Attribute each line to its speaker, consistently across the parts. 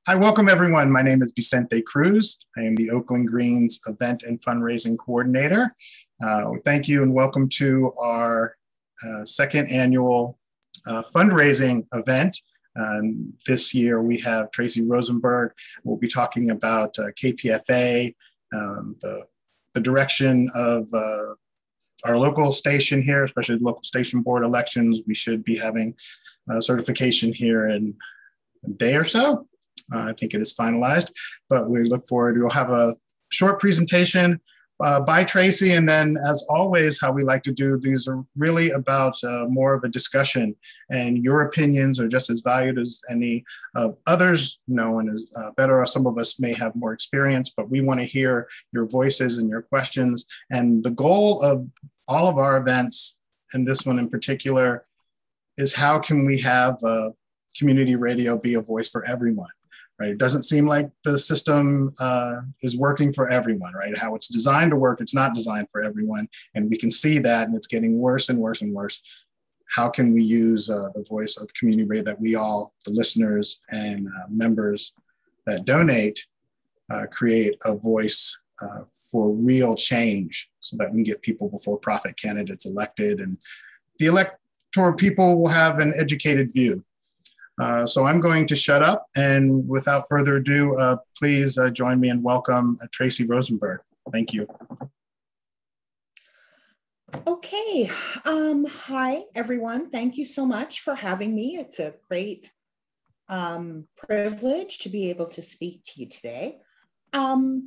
Speaker 1: Hi, welcome everyone. My name is Vicente Cruz. I am the Oakland Greens Event and Fundraising Coordinator. Thank you and welcome to our second annual fundraising event. This year we have Tracy Rosenberg. We'll be talking about Kpfa, the direction of our local station here, especially the local station board elections. We should be having certification here in a day or so. I think it is finalized, but we look forward. We'll have a short presentation by Tracy, and then, as always, how we like to do these are really about more of a discussion, and your opinions are just as valued as any of others. No one is better, or some of us may have more experience, but we want to hear your voices and your questions. And the goal of all of our events, and this one in particular, is how can we have community radio be a voice for everyone? Right? It doesn't seem like the system is working for everyone, right? How it's designed to work, it's not designed for everyone. And we can see that, and it's getting worse and worse and worse. How can we use the voice of community radio that we all, the listeners and members that donate, create a voice for real change so that we can get people before profit candidates elected, and the electoral people will have an educated view. So I'm going to shut up, and without further ado, please join me and welcome Tracy Rosenberg. Thank you.
Speaker 2: Okay. Hi, everyone. Thank you so much for having me. It's a great privilege to be able to speak to you today. I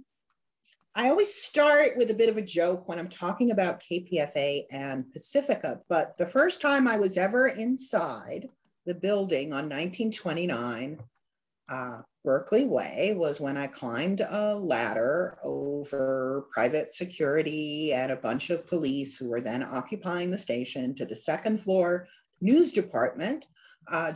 Speaker 2: always start with a bit of a joke when I'm talking about Kpfa and Pacifica, but the first time I was ever inside the building on 1929 Berkeley Way was when I climbed a ladder over private security and a bunch of police who were then occupying the station to the second floor news department,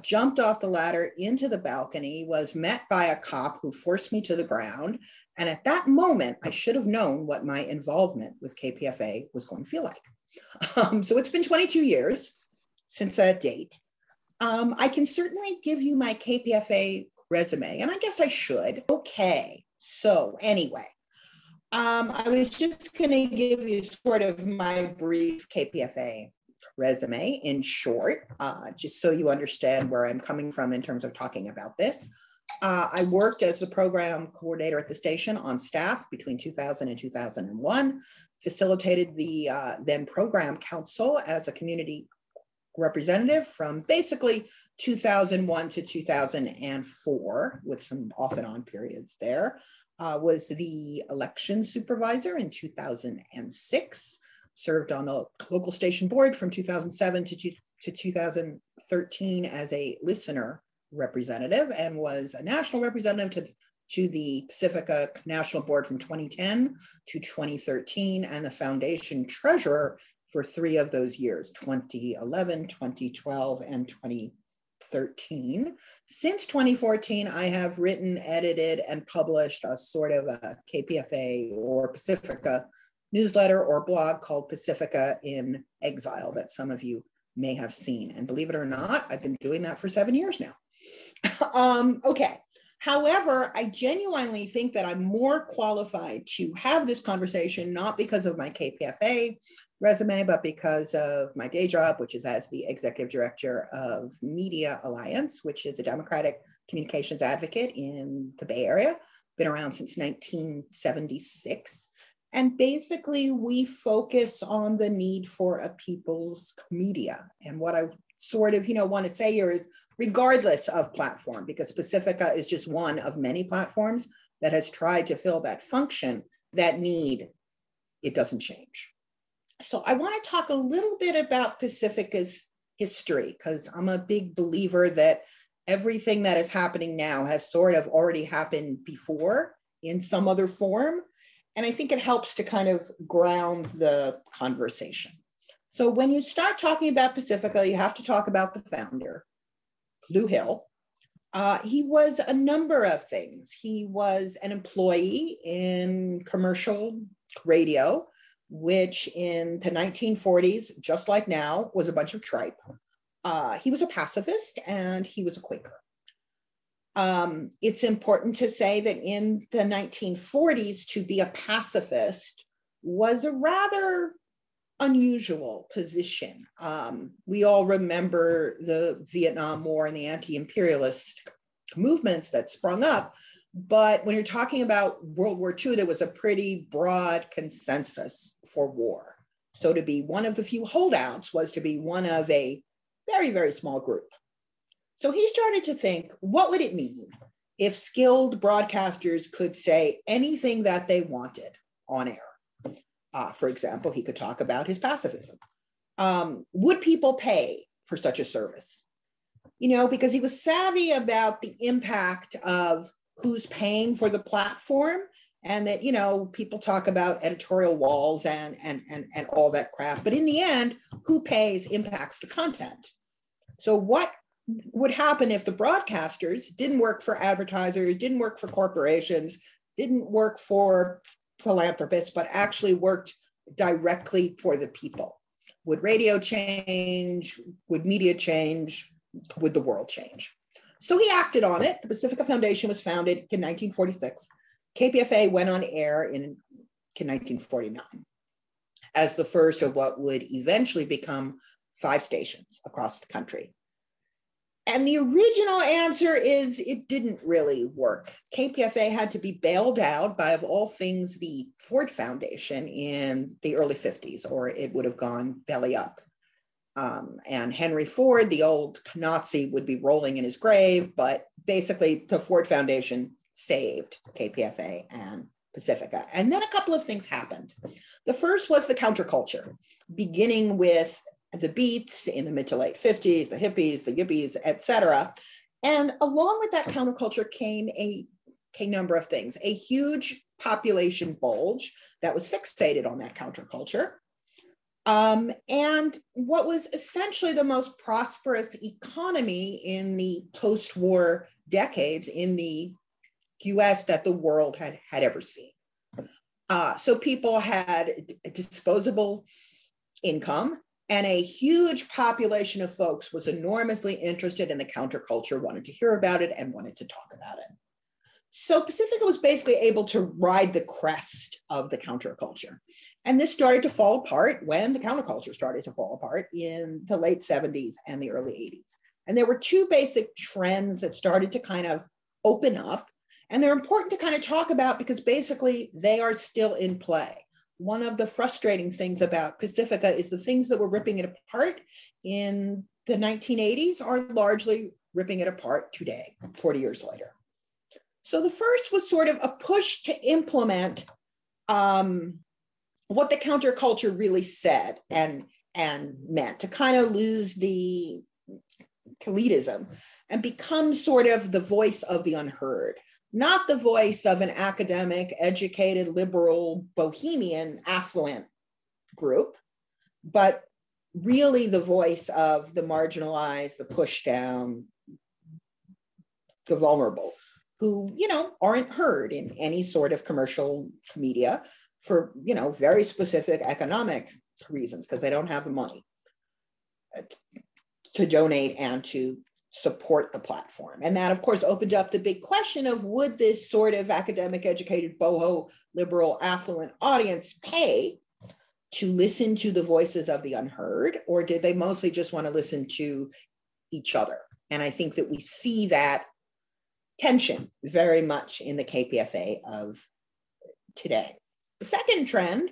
Speaker 2: jumped off the ladder into the balcony, was met by a cop who forced me to the ground. And at that moment, I should have known what my involvement with Kpfa was going to feel like. So it's been 22 years since that date. I can certainly give you my Kpfa resume, and I guess I should. Okay, so anyway, I was just going to give you sort of my brief Kpfa resume in short, just so you understand where I'm coming from in terms of talking about this. I worked as the program coordinator at the station on staff between 2000 and 2001, facilitated the then program council as a community representative from basically 2001 to 2004, with some off and on periods there, was the election supervisor in 2006, served on the local station board from 2007 to 2013 as a listener representative, and was a national representative to the Pacifica National Board from 2010 to 2013, and the foundation treasurer for 3 of those years, 2011, 2012, and 2013. Since 2014, I have written, edited, and published a sort of a Kpfa or Pacifica newsletter or blog called Pacifica in Exile that some of you may have seen. And believe it or not, I've been doing that for 7 years now. Okay. However, I genuinely think that I'm more qualified to have this conversation, not because of my Kpfa resume, but because of my day job, which is as the executive director of Media Alliance, which is a democratic communications advocate in the Bay Area, been around since 1976. And basically, we focus on the need for a people's media. And what I sort of, want to say here is, regardless of platform, because Pacifica is just one of many platforms that has tried to fill that function, that need, it doesn't change. So I want to talk a little bit about Pacifica's history, because I'm a big believer that everything that is happening now has sort of already happened before in some other form. And I think it helps to kind of ground the conversation. So when you start talking about Pacifica, you have to talk about the founder, Lou Hill. He was a number of things. He was an employee in commercial radio, which in the 1940s, just like now, was a bunch of tripe. He was a pacifist and he was a Quaker. It's important to say that in the 1940s, to be a pacifist was a rather unusual position. We all remember the Vietnam War and the anti-imperialist movements that sprung up. But when you're talking about World War II, there was a pretty broad consensus for war. So to be one of the few holdouts was to be one of a very, very small group. So he started to think, what would it mean if skilled broadcasters could say anything that they wanted on air? For example, he could talk about his pacifism. Would people pay for such a service? You know, because he was savvy about the impact of who's paying for the platform, and that, you know, people talk about editorial walls and all that crap. But in the end, who pays impacts the content. So what would happen if the broadcasters didn't work for advertisers, didn't work for corporations, didn't work for philanthropists, but actually worked directly for the people? Would radio change? Would media change? Would the world change? So he acted on it. The Pacifica Foundation was founded in 1946. KPFA went on air in 1949 as the first of what would eventually become 5 stations across the country. And the original answer is it didn't really work. KPFA had to be bailed out by, of all things, the Ford Foundation in the early 50s, or it would have gone belly up. And Henry Ford, the old Nazi, would be rolling in his grave, but basically the Ford Foundation saved KPFA and Pacifica. And then a couple of things happened. The first was the counterculture, beginning with the Beats in the mid to late 50s, the hippies, the yippies, et cetera. And along with that counterculture came a number of things, a huge population bulge that was fixated on that counterculture. And what was essentially the most prosperous economy in the post-war decades in the US that the world had ever seen. So people had disposable income, and a huge population of folks was enormously interested in the counterculture, wanted to hear about it and wanted to talk about it. So Pacifica was basically able to ride the crest of the counterculture. And this started to fall apart when the counterculture started to fall apart in the late 70s and the early 80s. And there were 2 basic trends that started to kind of open up. And they're important to kind of talk about because basically they are still in play. One of the frustrating things about Pacifica is the things that were ripping it apart in the 1980s are largely ripping it apart today, 40 years later. So the first was sort of a push to implement what the counterculture really said and meant, to kind of lose the elitism and become sort of the voice of the unheard, not the voice of an academic, educated, liberal, bohemian, affluent group, but really the voice of the marginalized, the pushed down, the vulnerable, who, you know, aren't heard in any sort of commercial media for, you know, very specific economic reasons, because they don't have the money to donate and to support the platform. And that, of course, opened up the big question of, would this sort of academic, educated, boho, liberal, affluent audience pay to listen to the voices of the unheard, or did they mostly just want to listen to each other? And I think that we see that tension very much in the KPFA of today. The second trend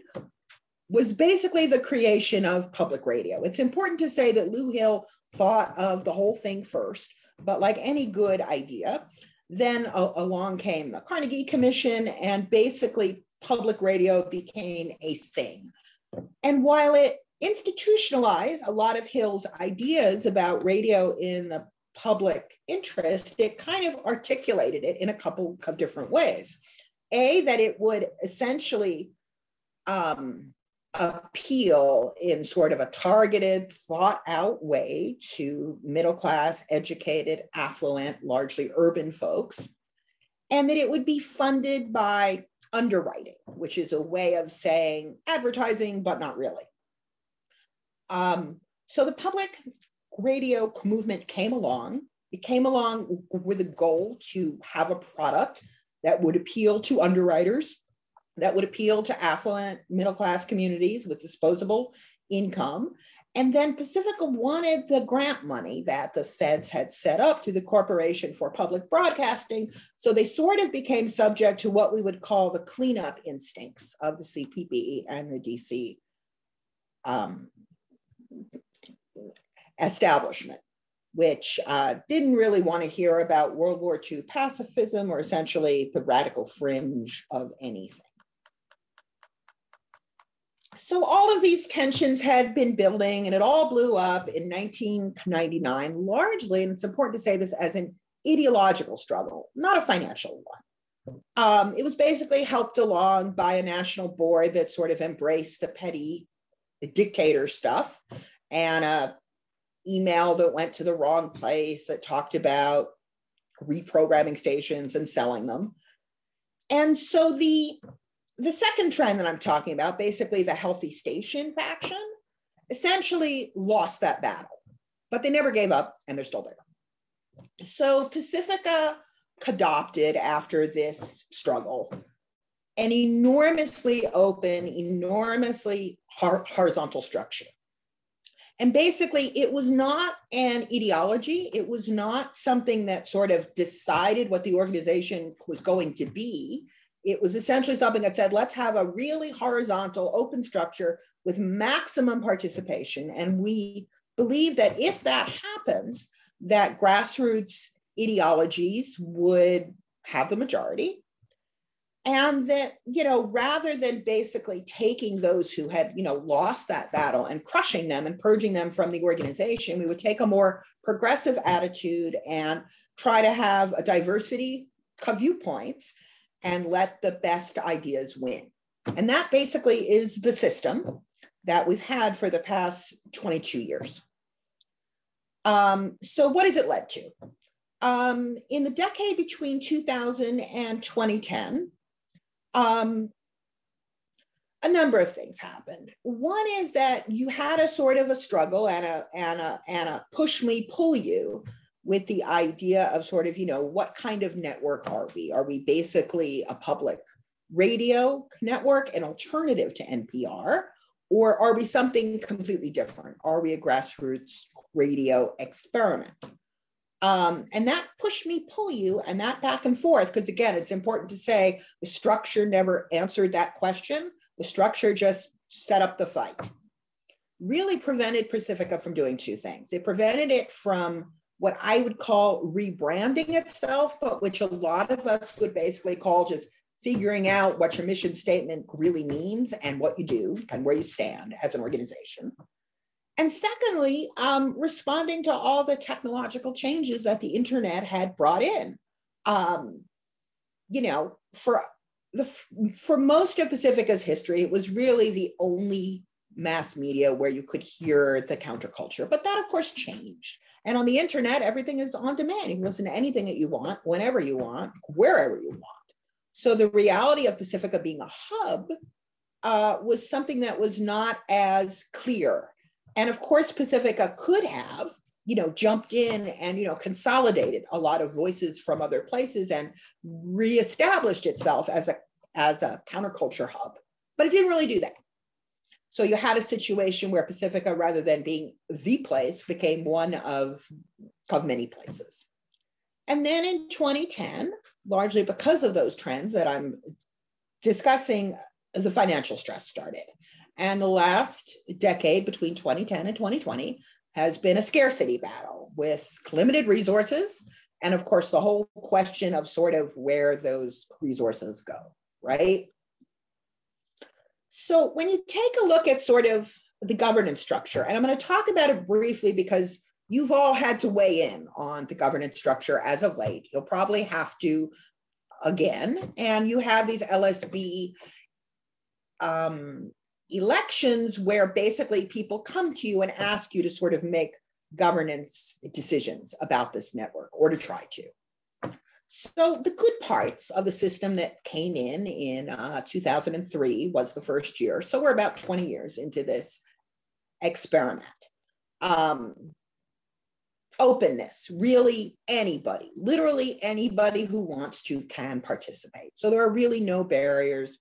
Speaker 2: was basically the creation of public radio. It's important to say that Lou Hill thought of the whole thing first, but like any good idea, then along came the Carnegie Commission, and basically public radio became a thing. And while it institutionalized a lot of Hill's ideas about radio in the public interest, it kind of articulated it in a couple of different ways. A, that it would essentially appeal in sort of a targeted, thought out way to middle class, educated, affluent, largely urban folks, and that it would be funded by underwriting, which is a way of saying advertising, but not really. So the public radio movement came along it came along with a goal to have a product that would appeal to underwriters, that would appeal to affluent middle-class communities with disposable income. And then Pacifica wanted the grant money that the feds had set up through the Corporation for Public Broadcasting. So they sort of became subject to what we would call the cleanup instincts of the CPB and the DC establishment, which didn't really want to hear about World War II pacifism or essentially the radical fringe of anything. So all of these tensions had been building, and it all blew up in 1999, largely, and it's important to say this, as an ideological struggle, not a financial one. It was basically helped along by a national board that sort of embraced the petty dictator stuff, and an email that went to the wrong place that talked about reprogramming stations and selling them. And so the second trend that I'm talking about, basically the healthy station faction, essentially lost that battle, but they never gave up and they're still there. So Pacifica adopted, after this struggle, an enormously open, enormously horizontal structure. And basically it was not an ideology. It was not something that sort of decided what the organization was going to be. It was essentially something that said, let's have a really horizontal, open structure with maximum participation. And we believe that if that happens, that grassroots ideologies would have the majority. And that, rather than basically taking those who had, lost that battle and crushing them and purging them from the organization, we would take a more progressive attitude and try to have a diversity of viewpoints and let the best ideas win. And that basically is the system that we've had for the past 22 years. So what has it led to? In the decade between 2000 and 2010, a number of things happened. One is that you had a sort of a struggle and a push me, pull you, with the idea of sort of, what kind of network are we? Are we basically a public radio network, an alternative to NPR? Or are we something completely different? Are we a grassroots radio experiment? And that push me, pull you, and that back and forth, because again, it's important to say the structure never answered that question. The structure just set up the fight. Really prevented Pacifica from doing two things. It prevented it from what I would call rebranding itself, but which a lot of us would basically call just figuring out what your mission statement really means and what you do and where you stand as an organization. And secondly, responding to all the technological changes that the internet had brought in. For most of Pacifica's history, it was really the only mass media where you could hear the counterculture, but that of course changed. And on the internet, everything is on demand. You can listen to anything that you want, whenever you want, wherever you want. So the reality of Pacifica being a hub was something that was not as clear. And of course, Pacifica could have, jumped in and, consolidated a lot of voices from other places and reestablished itself as a counterculture hub, but it didn't really do that. So you had a situation where Pacifica, rather than being the place, became one of many places. And then in 2010, largely because of those trends that I'm discussing, the financial stress started. And the last decade between 2010 and 2020 has been a scarcity battle with limited resources. And of course, the whole question of sort of where those resources go, right? So when you take a look at sort of the governance structure, and I'm going to talk about it briefly because you've all had to weigh in on the governance structure as of late. You'll probably have to again, and you have these LSB elections where basically people come to you and ask you to sort of make governance decisions about this network or to try to. So the good parts of the system that came in 2003 was the first year. So we're about 20 years into this experiment. openness, really anybody, literally anybody who wants to can participate. So there are really no barriers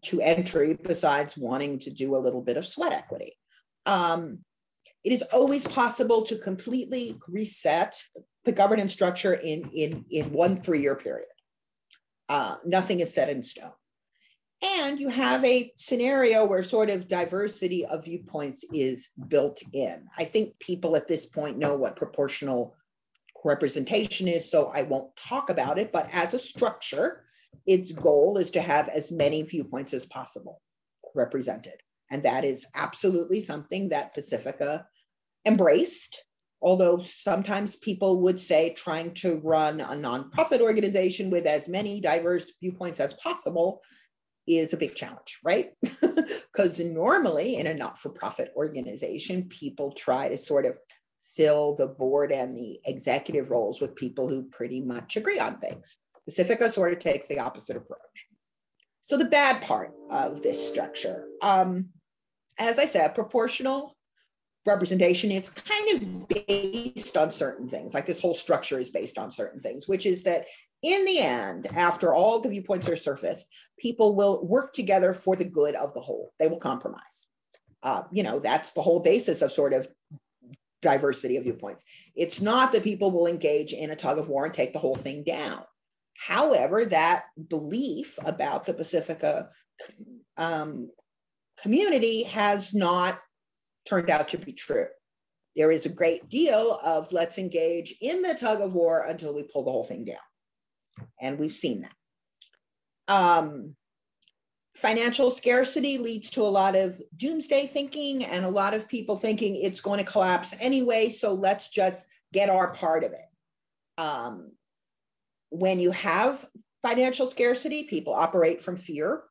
Speaker 2: to entry besides wanting to do a little bit of sweat equity. It is always possible to completely reset the governance structure in 1 3-year period. Nothing is set in stone. And you have a scenario where sort of diversity of viewpoints is built in. I think people at this point know what proportional representation is, so I won't talk about it, but as a structure, its goal is to have as many viewpoints as possible represented. And that is absolutely something that Pacifica embraced, although sometimes people would say trying to run a nonprofit organization with as many diverse viewpoints as possible is a big challenge, right? Because normally in a not-for-profit organization, people try to sort of fill the board and the executive roles with people who pretty much agree on things. Pacifica sort of takes the opposite approach. So the bad part of this structure, as I said, proportional representation is kind of based on certain things. Like this whole structure is based on certain things, which is that in the end, after all the viewpoints are surfaced, people will work together for the good of the whole. They will compromise. That's the whole basis of sort of diversity of viewpoints. It's not that people will engage in a tug of war and take the whole thing down. However, that belief about the Pacifica community has not turned out to be true. There is a great deal of let's engage in the tug of war until we pull the whole thing down. And we've seen that. Financial scarcity leads to a lot of doomsday thinking and a lot of people thinking it's going to collapse anyway, so let's just get our part of it. When you have financial scarcity, people operate from fear,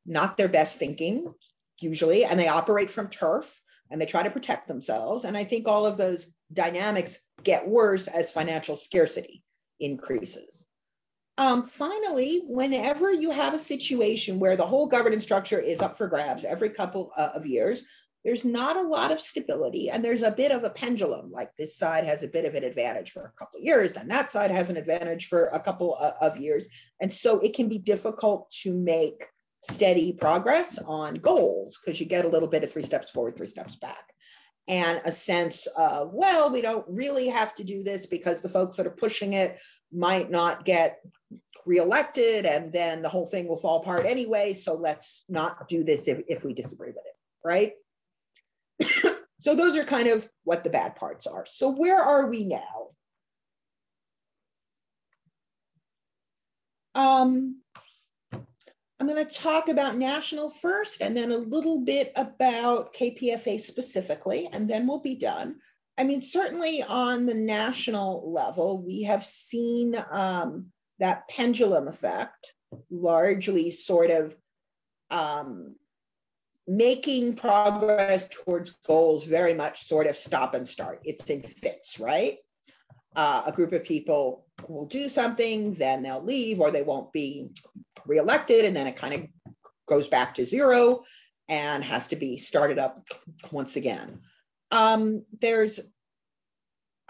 Speaker 2: not their best thinking, usually, and they operate from turf and they try to protect themselves. And I think all of those dynamics get worse as financial scarcity increases. Finally, whenever you have a situation where the whole governance structure is up for grabs every couple of years, there's not a lot of stability and there's a bit of a pendulum, like this side has a bit of an advantage for a couple of years, then that side has an advantage for a couple of years. And so it can be difficult to make steady progress on goals because you get a little bit of 3 steps forward, 3 steps back. And a sense of, well, we don't really have to do this because the folks that are pushing it might not get reelected and then the whole thing will fall apart anyway. So let's not do this if we disagree with it, right? So those are kind of what the bad parts are. So where are we now? I'm going to talk about national first and then a little bit about KPFA specifically, and then we'll be done. I mean, certainly on the national level, we have seen that pendulum effect largely sort of making progress towards goals very much sort of stop and start. It's in fits, right? A group of people will do something, then they'll leave or they won't be reelected, and then it kind of goes back to zero and has to be started up once again. There's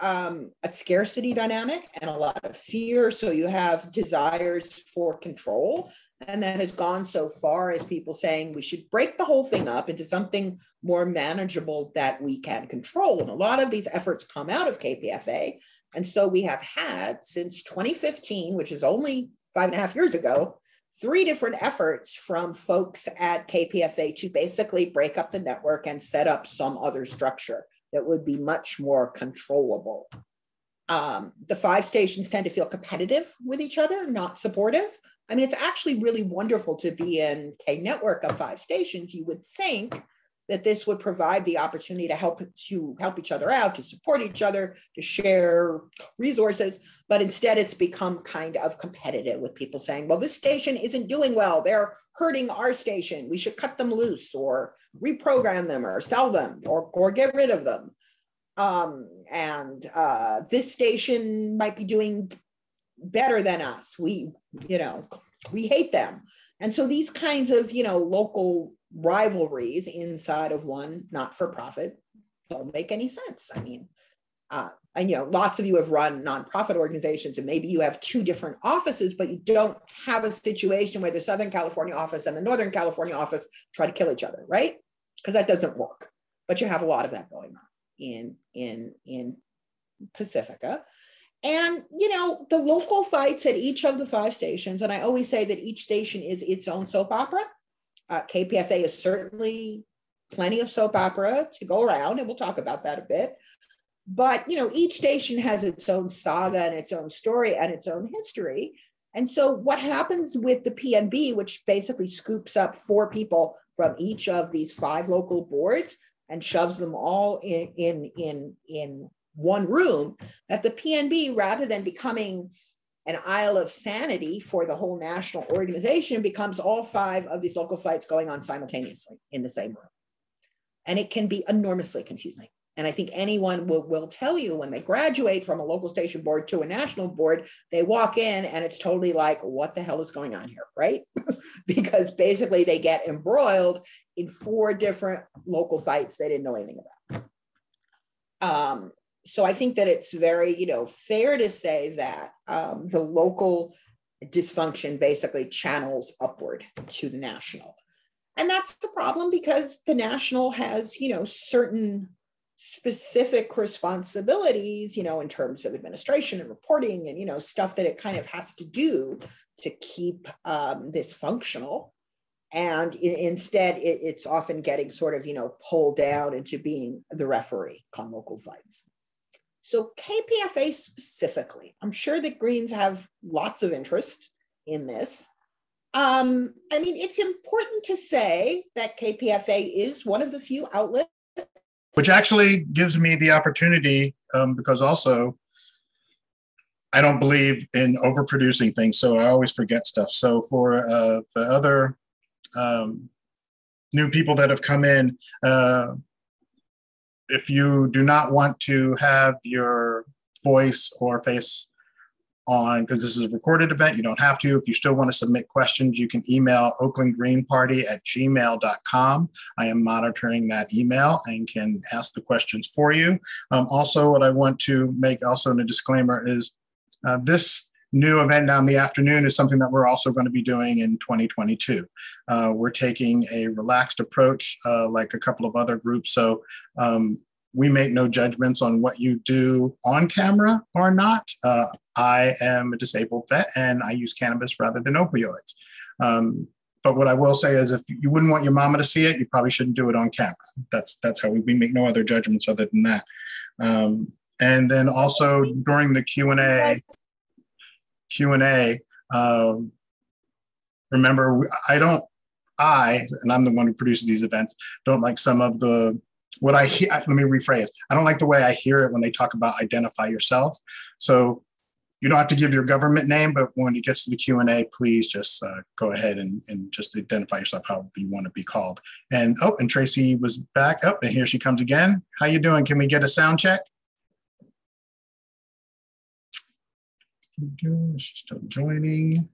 Speaker 2: a scarcity dynamic and a lot of fear. So you have desires for control, and that has gone so far as people saying we should break the whole thing up into something more manageable that we can control. And a lot of these efforts come out of KPFA. And so we have had since 2015, which is only 5.5 years ago, 3 different efforts from folks at KPFA to basically break up the network and set up some other structure that would be much more controllable. The 5 stations tend to feel competitive with each other, not supportive. I mean, it's actually really wonderful to be in a network of 5 stations. You would think that this would provide the opportunity to help each other out, to support each other, to share resources, but instead it's become kind of competitive with people saying, well, this station isn't doing well, they're hurting our station, we should cut them loose or reprogram them or sell them or get rid of them. This station might be doing better than us, we hate them. And so these kinds of, local rivalries inside of one not-for-profit don't make any sense. I mean, And lots of you have run nonprofit organizations, and maybe you have two different offices, but you don't have a situation where the Southern California office and the Northern California office try to kill each other, right? Because that doesn't work. But you have a lot of that going on in Pacifica. And, the local fights at each of the 5 stations, and I always say that each station is its own soap opera. KPFA is certainly plenty of soap opera to go around, and we'll talk about that a bit. But, each station has its own saga and its own story and its own history. And so what happens with the PNB, which basically scoops up 4 people from each of these 5 local boards and shoves them all in one room, that the PNB, rather than becoming an Isle of Sanity for the whole national organization, becomes all 5 of these local fights going on simultaneously in the same room. And it can be enormously confusing. And I think anyone will tell you when they graduate from a local station board to a national board, they walk in and it's totally like, what the hell is going on here, right? Because basically they get embroiled in 4 different local fights they didn't know anything about. So I think that it's very, fair to say that the local dysfunction basically channels upward to the national. And that's the problem, because the national has, certain specific responsibilities, in terms of administration and reporting and, stuff that it kind of has to do to keep this functional. And instead, it's often getting sort of, pulled down into being the referee on local fights. So KPFA specifically, I'm sure that Greens have lots of interest in this. It's important to say that KPFA is one of the few outlets.
Speaker 1: Which actually gives me the opportunity, because also I don't believe in overproducing things, so I always forget stuff. So for the other new people that have come in, if you do not want to have your voice or face on, because this is a recorded event, you don't have to. If you still want to submit questions, you can email oaklandgreenparty@gmail.com. I am monitoring that email and can ask the questions for you. Also, what I want to make also in a disclaimer is this new event now in the afternoon is something that we're also going to be doing in 2022. We're taking a relaxed approach like a couple of other groups. So we make no judgments on what you do on camera or not. I am a disabled vet and I use cannabis rather than opioids. But what I will say is if you wouldn't want your mama to see it, you probably shouldn't do it on camera. That's how we make no other judgments other than that. And then also during the Q&A, remember, and I'm the one who produces these events, don't like some of the, what I hear, let me rephrase. I don't like the way I hear it when they talk about identify yourself. So you don't have to give your government name, but when it gets to the Q&A, please just go ahead and just identify yourself however you want to be called. And Tracy was back up, and here she comes again. How you doing? Can we get a sound check? She's still joining.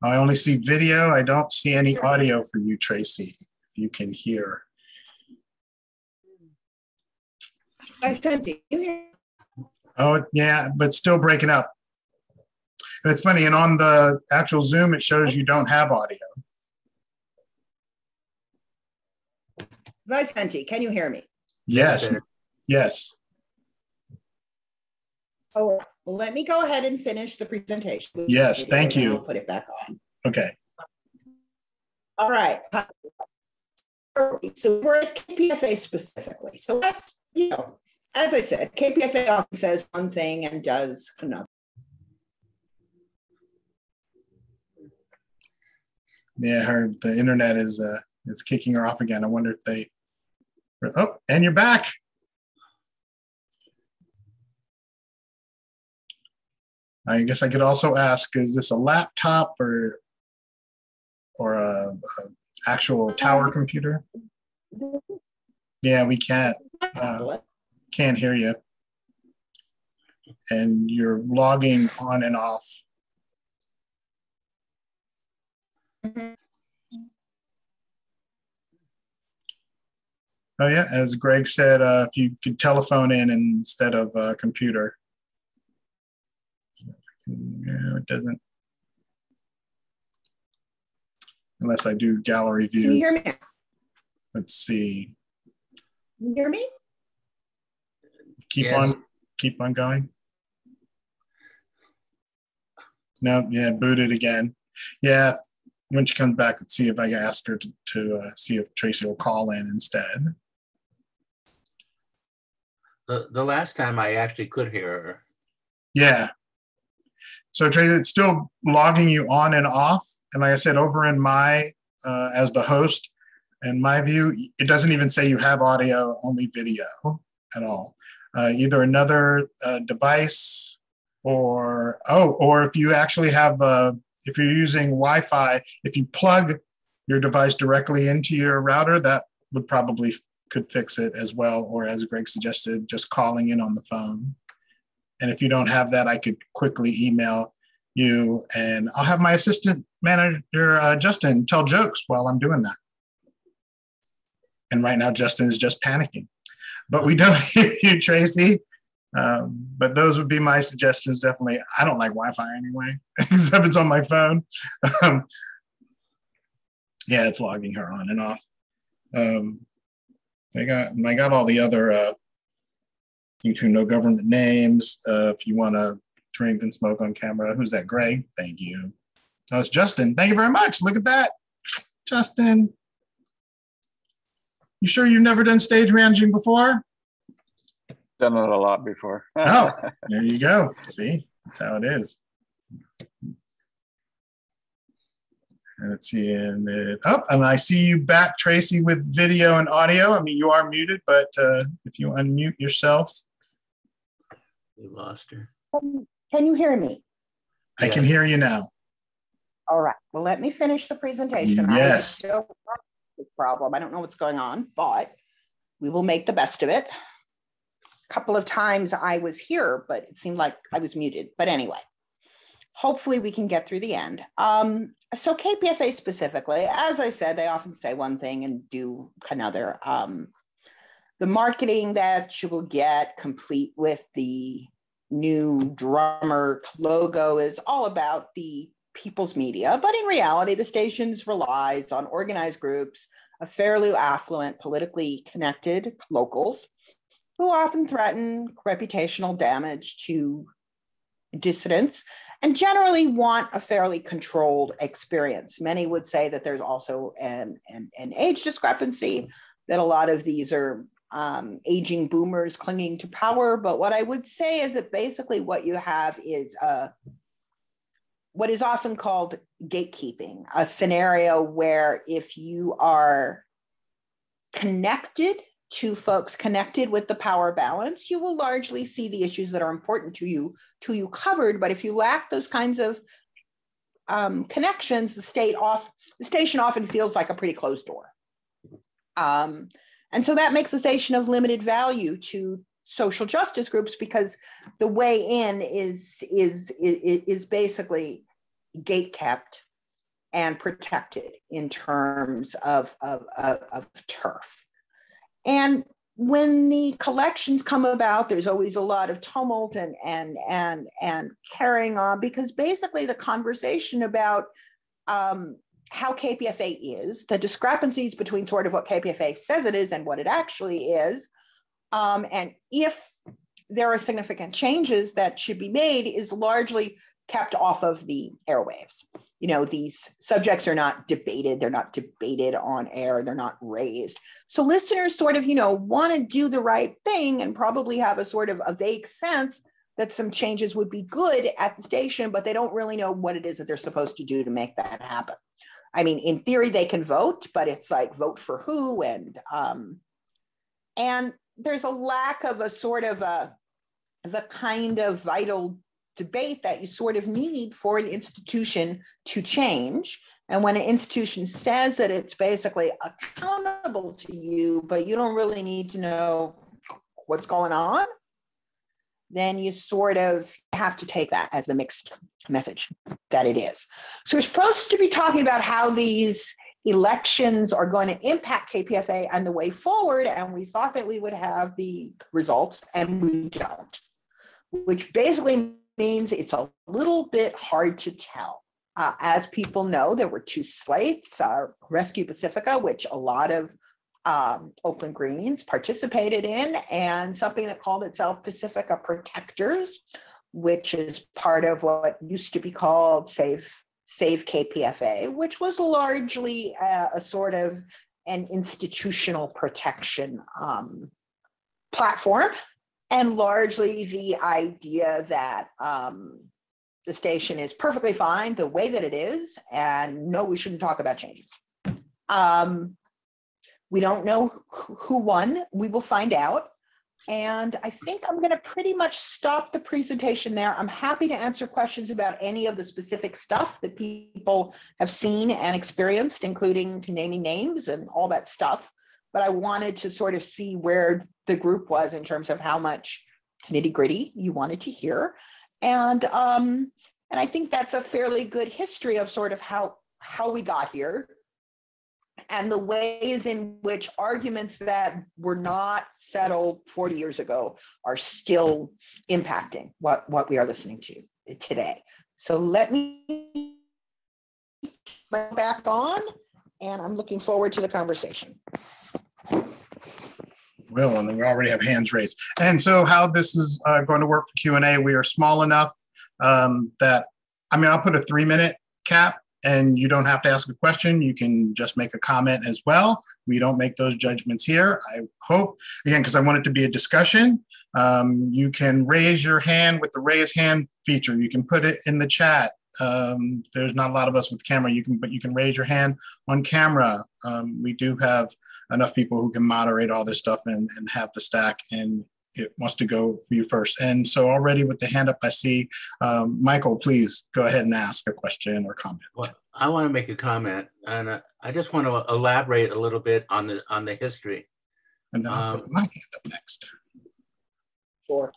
Speaker 1: I only see video. I don't see any audio for you, Tracy, if you can hear.
Speaker 2: I sent you.
Speaker 1: Oh, yeah, but still breaking up. And it's funny, and on the actual Zoom, it shows you don't have audio.
Speaker 2: Vicente, can you hear me?
Speaker 1: Yes, yes.
Speaker 2: Oh, well, let me go ahead and finish the presentation.
Speaker 1: Yes, thank you.
Speaker 2: I'll put it back on.
Speaker 1: Okay.
Speaker 2: All right. So we're at KPFA specifically. So that's, as I said, KPFA often says one thing and does another.
Speaker 1: Yeah, the internet is kicking her off again. I wonder if they. Oh, and you're back. I guess I could also ask: is this a laptop or a actual tower computer? Yeah, we can't hear you, and you're logging on and off. Oh yeah, as Greg said, if you telephone in instead of computer. Yeah, it doesn't. Unless I do gallery view.
Speaker 2: Can you hear me?
Speaker 1: Let's see.
Speaker 2: Can you hear me?
Speaker 1: Keep on going. No, yeah, booted again. Yeah, when she comes back, let's see if I can ask her to see if Tracy will call in instead.
Speaker 3: The last time I actually could hear her.
Speaker 1: Yeah. So Tracy, it's still logging you on and off. And like I said, over in my, as the host, in my view, it doesn't even say you have audio, only video at all. Either another device or if you actually have, if you're using Wi-Fi, if you plug your device directly into your router, that would probably could fix it as well. Or as Greg suggested, just calling in on the phone. And if you don't have that, I could quickly email you and I'll have my assistant manager, Justin, tell jokes while I'm doing that. And right now, Justin is just panicking. But we don't hear you, Tracy. But those would be my suggestions, definitely. I don't like Wi-Fi anyway, except it's on my phone. Yeah, it's logging her on and off. I got all the other no government names. If you want to drink and smoke on camera. Who's that? Greg? Thank you. Oh, it's Justin. Thank you very much. Look at that. Justin. You sure you've never done stage managing before?
Speaker 4: Done it a lot before.
Speaker 1: Oh, there you go. See, that's how it is. And let's see, and I see you back, Tracy, with video and audio. I mean, you are muted, but if you unmute yourself.
Speaker 3: We lost her.
Speaker 2: Can you hear me?
Speaker 1: I can hear you now.
Speaker 2: All right. Well, let me finish the presentation.
Speaker 1: Yes.
Speaker 2: I still have this problem. I don't know what's going on, but we will make the best of it. A couple of times I was here, but it seemed like I was muted. But anyway, hopefully we can get through the end. So Kpfa specifically, as I said, they often say one thing and do another. The marketing that you will get, complete with the new drummer logo, is all about the people's media. But in reality, the stations relies on organized groups of fairly affluent, politically connected locals who often threaten reputational damage to dissidents and generally want a fairly controlled experience. Many would say that there's also an age discrepancy, that a lot of these are aging boomers clinging to power. But what I would say is that basically what you have is what is often called gatekeeping, a scenario where if you are connected to folks connected with the power balance, you will largely see the issues that are important to you covered. But if you lack those kinds of connections, the station often feels like a pretty closed door. And so that makes the station of limited value to social justice groups, because the way in is basically gate kept and protected in terms of turf. And when the collections come about, there's always a lot of tumult and carrying on, because basically the conversation about how Kpfa is, the discrepancies between sort of what Kpfa says it is and what it actually is, and if there are significant changes that should be made, is largely kept off of the airwaves. You know, these subjects are not debated. They're not debated on air. They're not raised. So listeners sort of, want to do the right thing and probably have a sort of a vague sense that some changes would be good at the station, but they don't really know what it is that they're supposed to do to make that happen. I mean, in theory, they can vote, but it's like vote for who? And there's a lack of a sort of the kind of vital debate that you sort of need for an institution to change. And when an institution says that it's basically accountable to you, but you don't really need to know what's going on, then you sort of have to take that as the mixed message that it is. So we're supposed to be talking about how these elections are going to impact KPFA and the way forward, and we thought that we would have the results, and we don't, which basically means it's a little bit hard to tell. As people know, there were two slates, Rescue Pacifica, which a lot of Oakland Greens participated in, and something that called itself Pacifica Protectors, which is part of what used to be called Save KPFA, which was largely a sort of an institutional protection platform, and largely the idea that the station is perfectly fine the way that it is, and no, we shouldn't talk about changes. We don't know who won. We will find out. And I think I'm going to pretty much stop the presentation there. I'm happy to answer questions about any of the specific stuff that people have seen and experienced, including naming names and all that stuff. But I wanted to sort of see where the group was in terms of how much nitty-gritty you wanted to hear. And I think that's a fairly good history of sort of how we got here, and the ways in which arguments that were not settled 40 years ago are still impacting what we are listening to today. So let me back on, and I'm looking forward to the conversation.
Speaker 1: Will, and we already have hands raised. And so how this is going to work for Q&A, we are small enough that, I mean, I'll put a 3-minute cap, and you don't have to ask a question. You can just make a comment as well. We don't make those judgments here. I hope, again, because I want it to be a discussion, you can raise your hand with the raise hand feature. You can put it in the chat. There's not a lot of us with camera, but you can raise your hand on camera. We do have enough people who can moderate all this stuff and have the stack, and it wants to go for you first. And so already with the hand up, I see, Michael, please go ahead and ask a question or comment.
Speaker 3: Well, I want to make a comment, and I just want to elaborate a little bit on the history.
Speaker 1: And then I'll put my hand up next.
Speaker 2: Sure.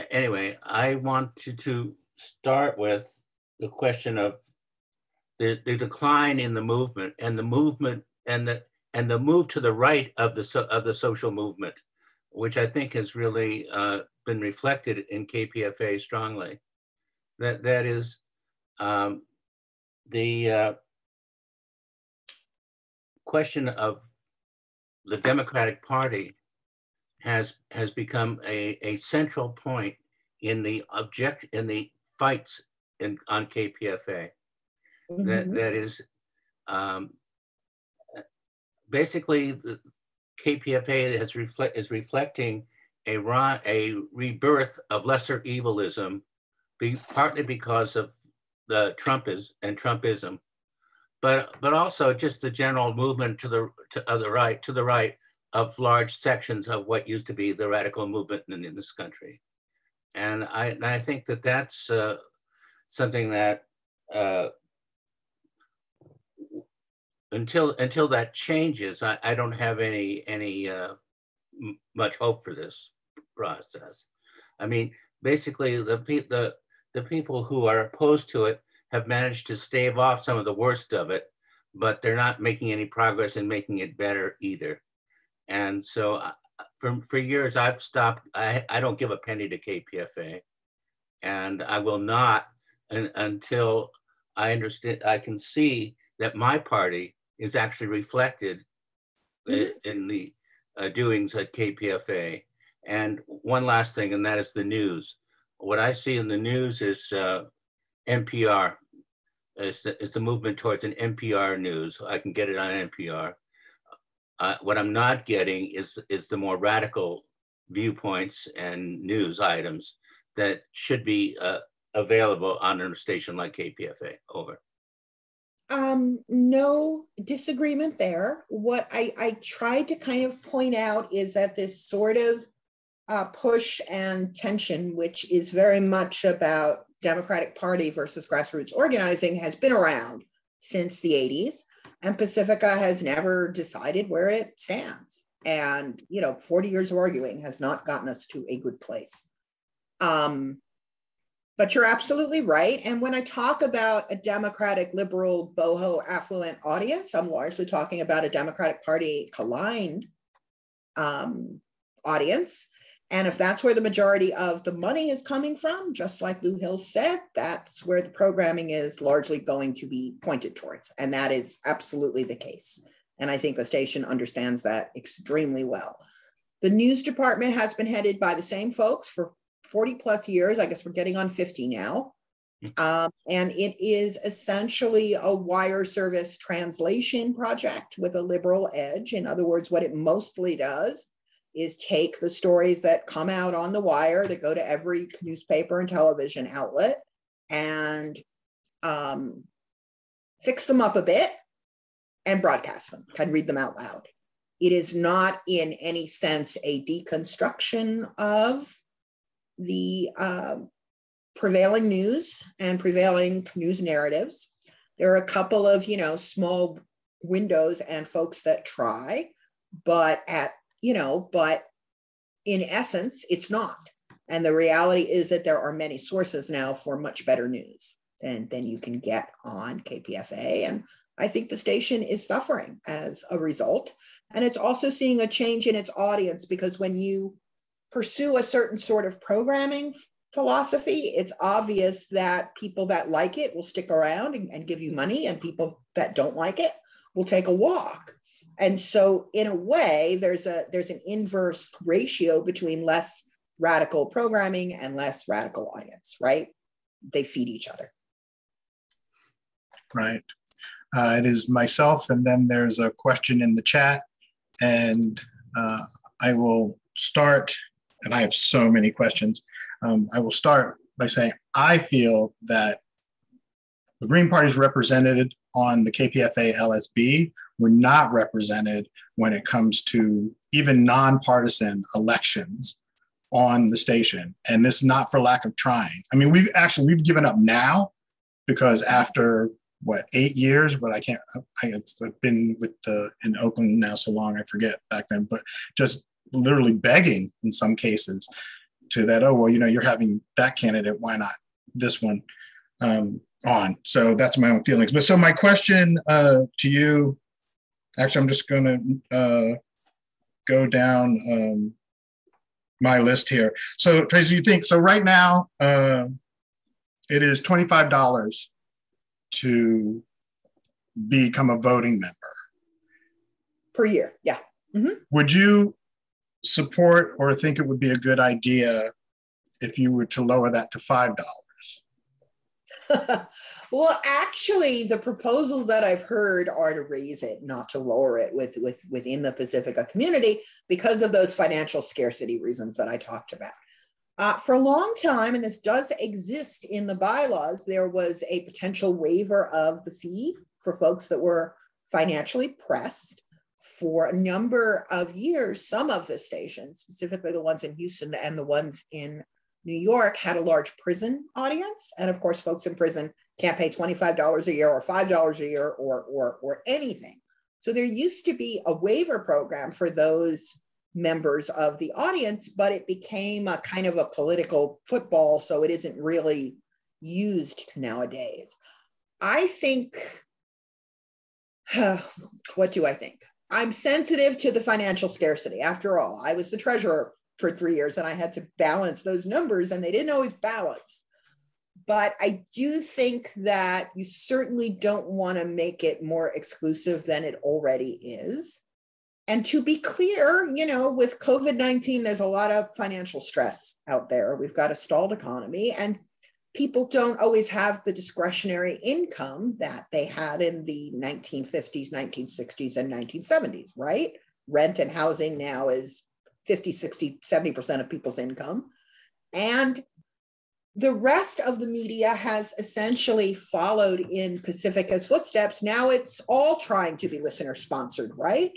Speaker 3: Anyway, I want to start with the question of the decline in the movement and the movement and the move to the right of the social movement, which I think has really been reflected in KPFA strongly. That is the question of the Democratic Party has become a central point in the fights on KPFA. Mm-hmm. That is basically the KPFA is reflecting a rebirth of lesser evilism, partly because of the Trumpism, but also just the general movement to the right of large sections of what used to be the radical movement in this country, and I think that that's something that until that changes, I don't have any much hope for this process. I mean, basically the people who are opposed to it have managed to stave off some of the worst of it, but they're not making any progress in making it better either. And so for years I've stopped, I don't give a penny to KPFA, and I will not until I can see that my party is actually reflected in the doings at KPFA. And one last thing, and that is the news. What I see in the news is NPR. Is the movement towards an NPR news. I can get it on NPR. What I'm not getting is the more radical viewpoints and news items that should be available on a station like KPFA. Over.
Speaker 2: No disagreement there. What I tried to kind of point out is that this sort of push and tension, which is very much about Democratic Party versus grassroots organizing, has been around since the 80s, and Pacifica has never decided where it stands. And, 40 years of arguing has not gotten us to a good place. But you're absolutely right. And when I talk about a Democratic, liberal, boho, affluent audience, I'm largely talking about a Democratic Party aligned audience. And if that's where the majority of the money is coming from, just like Lou Hill said, that's where the programming is largely going to be pointed towards. And that is absolutely the case. And I think the station understands that extremely well. The news department has been headed by the same folks for 40 plus years. I guess we're getting on 50 now. And it is essentially a wire service translation project with a liberal edge. In other words, what it mostly does is take the stories that come out on the wire that go to every newspaper and television outlet and fix them up a bit and broadcast them, can read them out loud. It is not in any sense a deconstruction of the prevailing news and prevailing news narratives. There are a couple of, small windows and folks that try, but in essence, it's not. And the reality is that there are many sources now for much better news than you can get on KPFA. And I think the station is suffering as a result. And it's also seeing a change in its audience, because when you pursue a certain sort of programming philosophy, it's obvious that people that like it will stick around and give you money, and people that don't like it will take a walk. And so in a way, there's an inverse ratio between less radical programming and less radical audience, right? They feed each other.
Speaker 1: Right. It is myself, and then there's a question in the chat, and I will start, and I have so many questions. I will start by saying I feel that the Green Party is represented on the KPFA LSB. We're not represented when it comes to even nonpartisan elections on the station. And this is not for lack of trying. I mean, we've given up now, because after 8 years, but I've been in Oakland now so long, I forget back then, but just literally begging in some cases to that, you're having that candidate, why not this one on? So that's my own feelings. But so my question to you, actually, I'm just going to go down my list here. So Tracy, you think, so right now it is $25 to become a voting member
Speaker 2: Per year, yeah. Mm-hmm.
Speaker 1: Would you support or think it would be a good idea if you were to lower that to $5?
Speaker 2: Well, actually, the proposals that I've heard are to raise it, not to lower it within the Pacifica community, because of those financial scarcity reasons that I talked about. For a long time, and this does exist in the bylaws, there was a potential waiver of the fee for folks that were financially pressed. For a number of years, some of the stations, specifically the ones in Houston and the ones in New York, had a large prison audience. And of course, folks in prison can't pay $25 a year or $5 a year or anything. So there used to be a waiver program for those members of the audience, but it became a kind of a political football, so it isn't really used nowadays. I think, what do I think? I'm sensitive to the financial scarcity. After all, I was the treasurer for 3 years and I had to balance those numbers, and they didn't always balance. But I do think that you certainly don't want to make it more exclusive than it already is. And to be clear, with COVID-19, there's a lot of financial stress out there. We've got a stalled economy, and people don't always have the discretionary income that they had in the 1950s, 1960s, and 1970s, right? Rent and housing now is 50, 60, 70% of people's income. And the rest of the media has essentially followed in Pacifica's footsteps. Now it's all trying to be listener sponsored, right?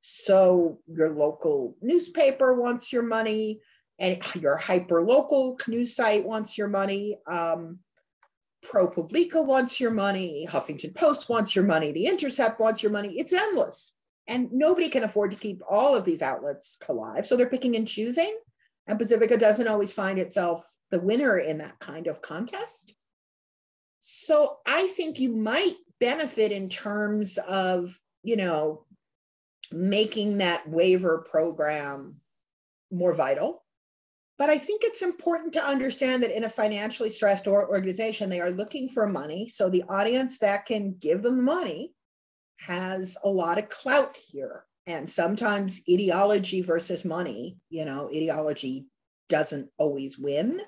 Speaker 2: So your local newspaper wants your money, and your hyper-local news site wants your money. ProPublica wants your money. Huffington Post wants your money. The Intercept wants your money. It's endless. And nobody can afford to keep all of these outlets alive. So they're picking and choosing. And Pacifica doesn't always find itself the winner in that kind of contest. So I think you might benefit in terms of, making that waiver program more vital. But I think it's important to understand that in a financially stressed organization, they are looking for money. So the audience that can give them money has a lot of clout here. And sometimes ideology versus money, ideology doesn't always win.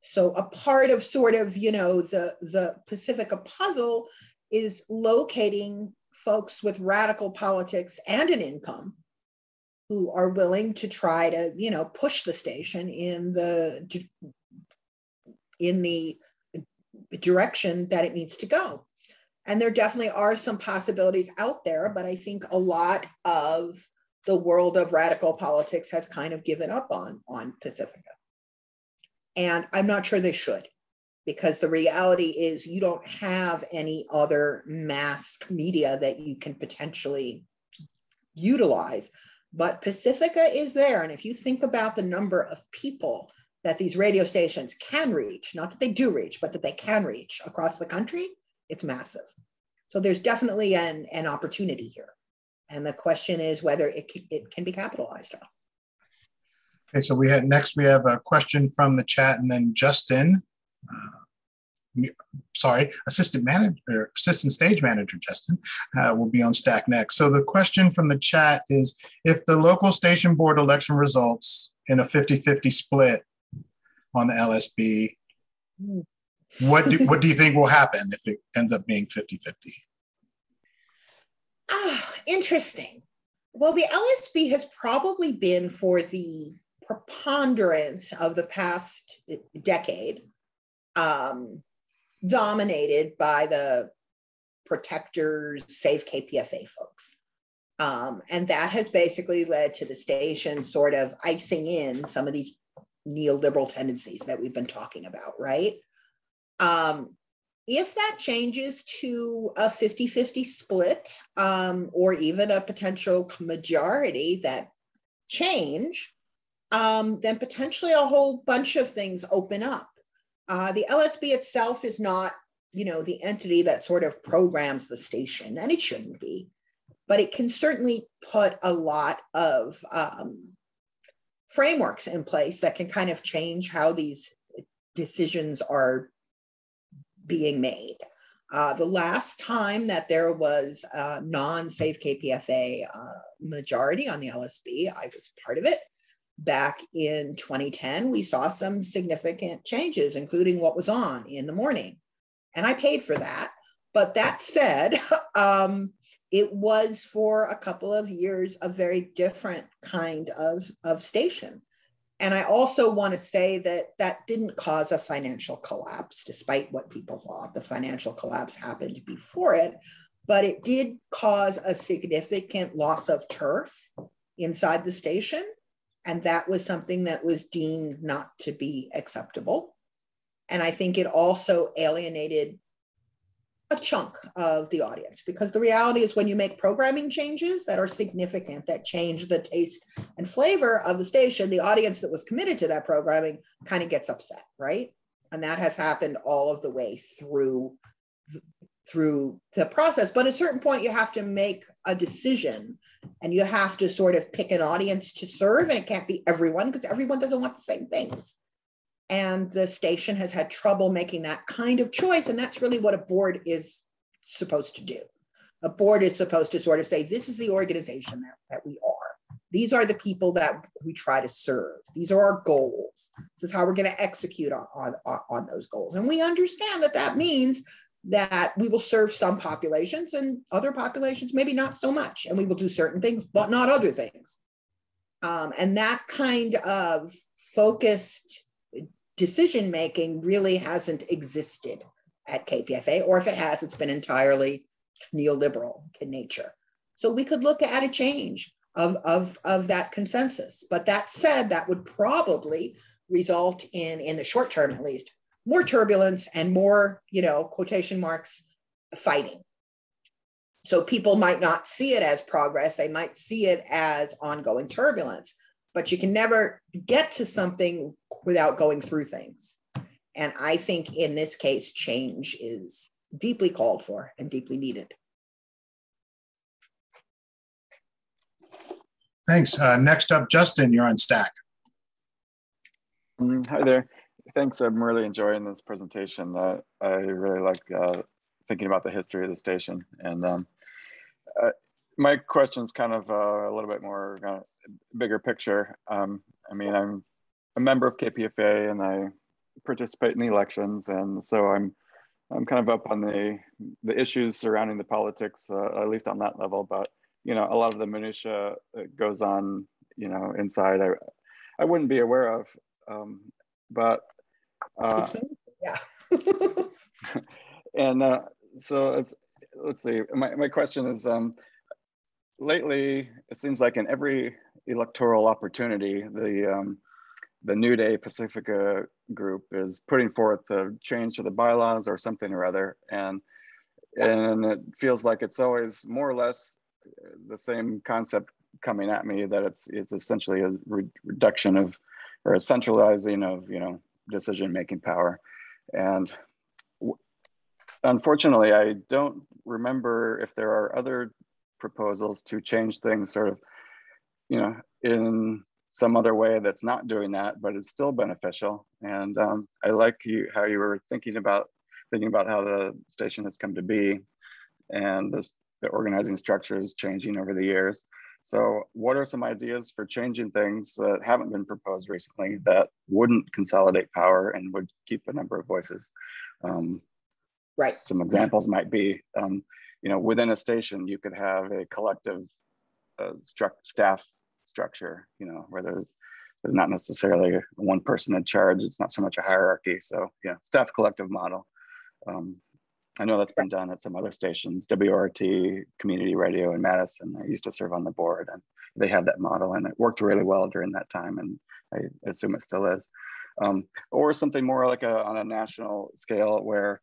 Speaker 2: So a part of sort of, the Pacifica puzzle is locating folks with radical politics and an income who are willing to try to, push the station in the direction that it needs to go. And there definitely are some possibilities out there, but I think a lot of the world of radical politics has kind of given up on Pacifica. And I'm not sure they should, because the reality is you don't have any other mass media that you can potentially utilize. But Pacifica is there. And if you think about the number of people that these radio stations can reach, not that they do reach, but that they can reach across the country, it's massive. So there's definitely an opportunity here. And the question is whether it can be capitalized on.
Speaker 1: Okay, so we have a question from the chat, and then Justin, assistant stage manager Justin will be on stack next. So the question from the chat is, if the local station board election results in a 50-50 split on the LSB, what do you think will happen if it ends up being 50-50?
Speaker 2: Interesting. Well, the LSB has probably been, for the preponderance of the past decade, dominated by the protectors, Save Kpfa folks. And that has basically led to the station sort of icing in some of these neoliberal tendencies that we've been talking about, right? If that changes to a 50-50 split, or even a potential majority that change, then potentially a whole bunch of things open up. The LSB itself is not, the entity that sort of programs the station, and it shouldn't be, but it can certainly put a lot of frameworks in place that can kind of change how these decisions are being made. The last time that there was a non-Save Kpfa majority on the LSB, I was part of it. Back in 2010, we saw some significant changes, including what was on in the morning. And I paid for that. But that said, it was for a couple of years a very different kind of station. And I also want to say that didn't cause a financial collapse, despite what people thought. The financial collapse happened before it, but it did cause a significant loss of turf inside the station. And that was something that was deemed not to be acceptable. And I think it also alienated a chunk of the audience, because the reality is when you make programming changes that are significant, that change the taste and flavor of the station, the audience that was committed to that programming kind of gets upset, right? And that has happened all of the way through the process. But at a certain point, you have to make a decision, and you have to sort of pick an audience to serve, and it can't be everyone, because everyone doesn't want the same things. And the station has had trouble making that kind of choice. And that's really what a board is supposed to do. A board is supposed to sort of say, this is the organization that we are. These are the people that we try to serve. These are our goals. This is how we're going to execute on those goals. And we understand that means that we will serve some populations and other populations, maybe not so much. And we will do certain things, but not other things. And that kind of focused decision-making really hasn't existed at Kpfa, or if it has, it's been entirely neoliberal in nature. So we could look at a change of that consensus. But that said, that would probably result in the short term, at least, more turbulence and more, quotation marks, fighting. So people might not see it as progress. They might see it as ongoing turbulence. but you can never get to something without going through things. And I think in this case, change is deeply called for and deeply needed.
Speaker 1: Thanks. Next up, Justin, you're on Stack.
Speaker 4: Hi there. Thanks. I'm really enjoying this presentation. I really like thinking about the history of the station. And my question is kind of a little bit more bigger picture. I mean, I'm a member of Kpfa and I participate in the elections. And so I'm kind of up on the issues surrounding the politics, at least on that level. But a lot of the minutia that goes on, inside, I wouldn't be aware of. But
Speaker 2: yeah.
Speaker 4: And so let's see. My question is, lately it seems like in every electoral opportunity, the New Day Pacifica group is putting forth a change to the bylaws or something or other, and it feels like it's always more or less the same concept coming at me, that it's essentially a reduction of, or a centralizing of, decision-making power. And unfortunately, I don't remember if there are other proposals to change things sort of, in some other way that's not doing that, but it's still beneficial. And I like how you were thinking about how the station has come to be, and the organizing structure is changing over the years. So what are some ideas for changing things that haven't been proposed recently that wouldn't consolidate power and would keep a number of voices?
Speaker 2: Right.
Speaker 4: Some examples might be, within a station, you could have a collective staff structure, where there's not necessarily one person in charge. It's not so much a hierarchy. So staff collective model. I know that's been done at some other stations, WRT, Community Radio in Madison. I used to serve on the board, and they have that model, and it worked really well during that time, and I assume it still is. Or something more like on a national scale where,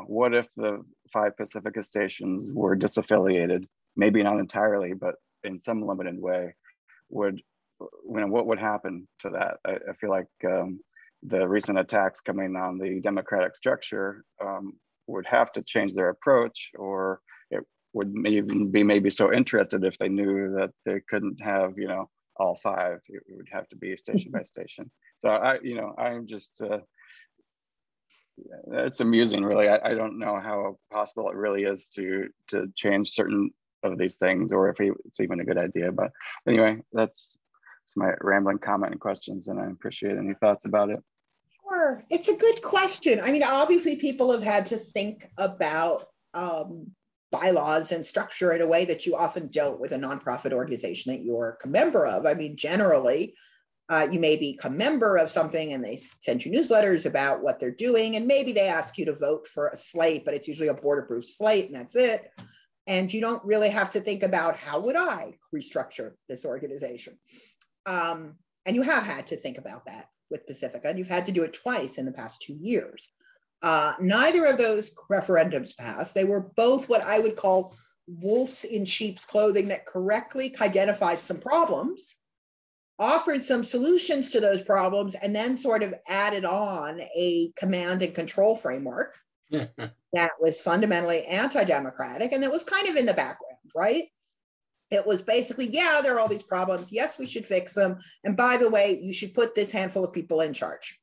Speaker 4: what if the 5 Pacifica stations were disaffiliated, maybe not entirely, but in some limited way? What would happen to that? I feel like the recent attacks coming on the democratic structure would have to change their approach, or it would even be maybe so interested if they knew that they couldn't have, all 5. It would have to be station by station. So I'm just, it's amusing, really. I don't know how possible it really is to change certain of these things, or if it's even a good idea. But anyway, that's my rambling comment and questions, and I appreciate any thoughts about it.
Speaker 2: Sure. It's a good question. I mean, obviously people have had to think about bylaws and structure in a way that you often don't with a nonprofit organization that you're a member of. I mean, generally, you may be a member of something and they send you newsletters about what they're doing, and maybe they ask you to vote for a slate, but it's usually a board-approved slate, and that's it. And you don't really have to think about, how would I restructure this organization? And you have had to think about that with Pacifica, and you've had to do it twice in the past 2 years. Neither of those referendums passed. They were both what I would call wolves in sheep's clothing that correctly identified some problems, offered some solutions to those problems, and then sort of added on a command and control framework that was fundamentally anti-democratic, and that was kind of in the background, right? It was basically, there are all these problems. Yes, we should fix them. And by the way, you should put this handful of people in charge.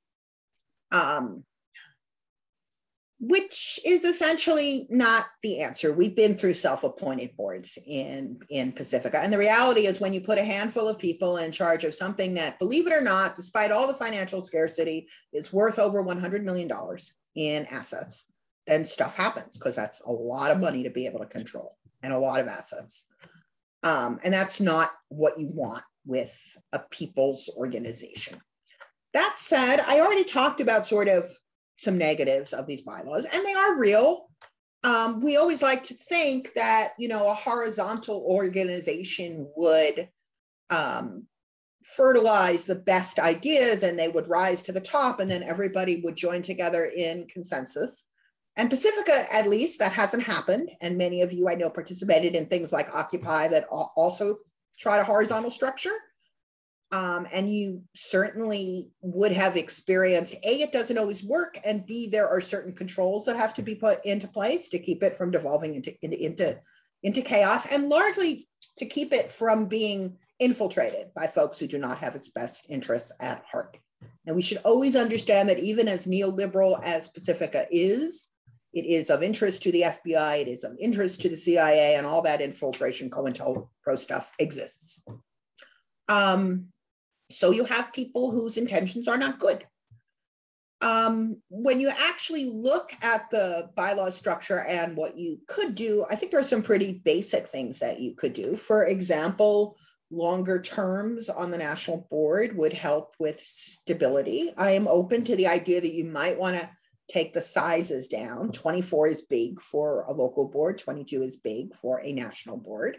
Speaker 2: Which is essentially not the answer. We've been through self-appointed boards in Pacifica. And the reality is, when you put a handful of people in charge of something that, believe it or not, despite all the financial scarcity, is worth over $100 million in assets, then stuff happens, because that's a lot of money to be able to control and a lot of assets. And that's not what you want with a people's organization. That said, I already talked about sort of some negatives of these bylaws, and they are real. We always like to think that, a horizontal organization would fertilize the best ideas and they would rise to the top, and then everybody would join together in consensus. And Pacifica, at least, that hasn't happened. And many of you I know participated in things like Occupy that also tried a horizontal structure. And you certainly would have experienced, A, it doesn't always work, and B, there are certain controls that have to be put into place to keep it from devolving into chaos, and largely to keep it from being infiltrated by folks who do not have its best interests at heart. And we should always understand that even as neoliberal as Pacifica is, it is of interest to the FBI, it is of interest to the CIA, and all that infiltration, COINTELPRO stuff exists. So you have people whose intentions are not good. When you actually look at the bylaw structure and what you could do, I think there are some pretty basic things that you could do. For example, longer terms on the national board would help with stability. I am open to the idea that you might want to take the sizes down. 24 is big for a local board, 22 is big for a national board.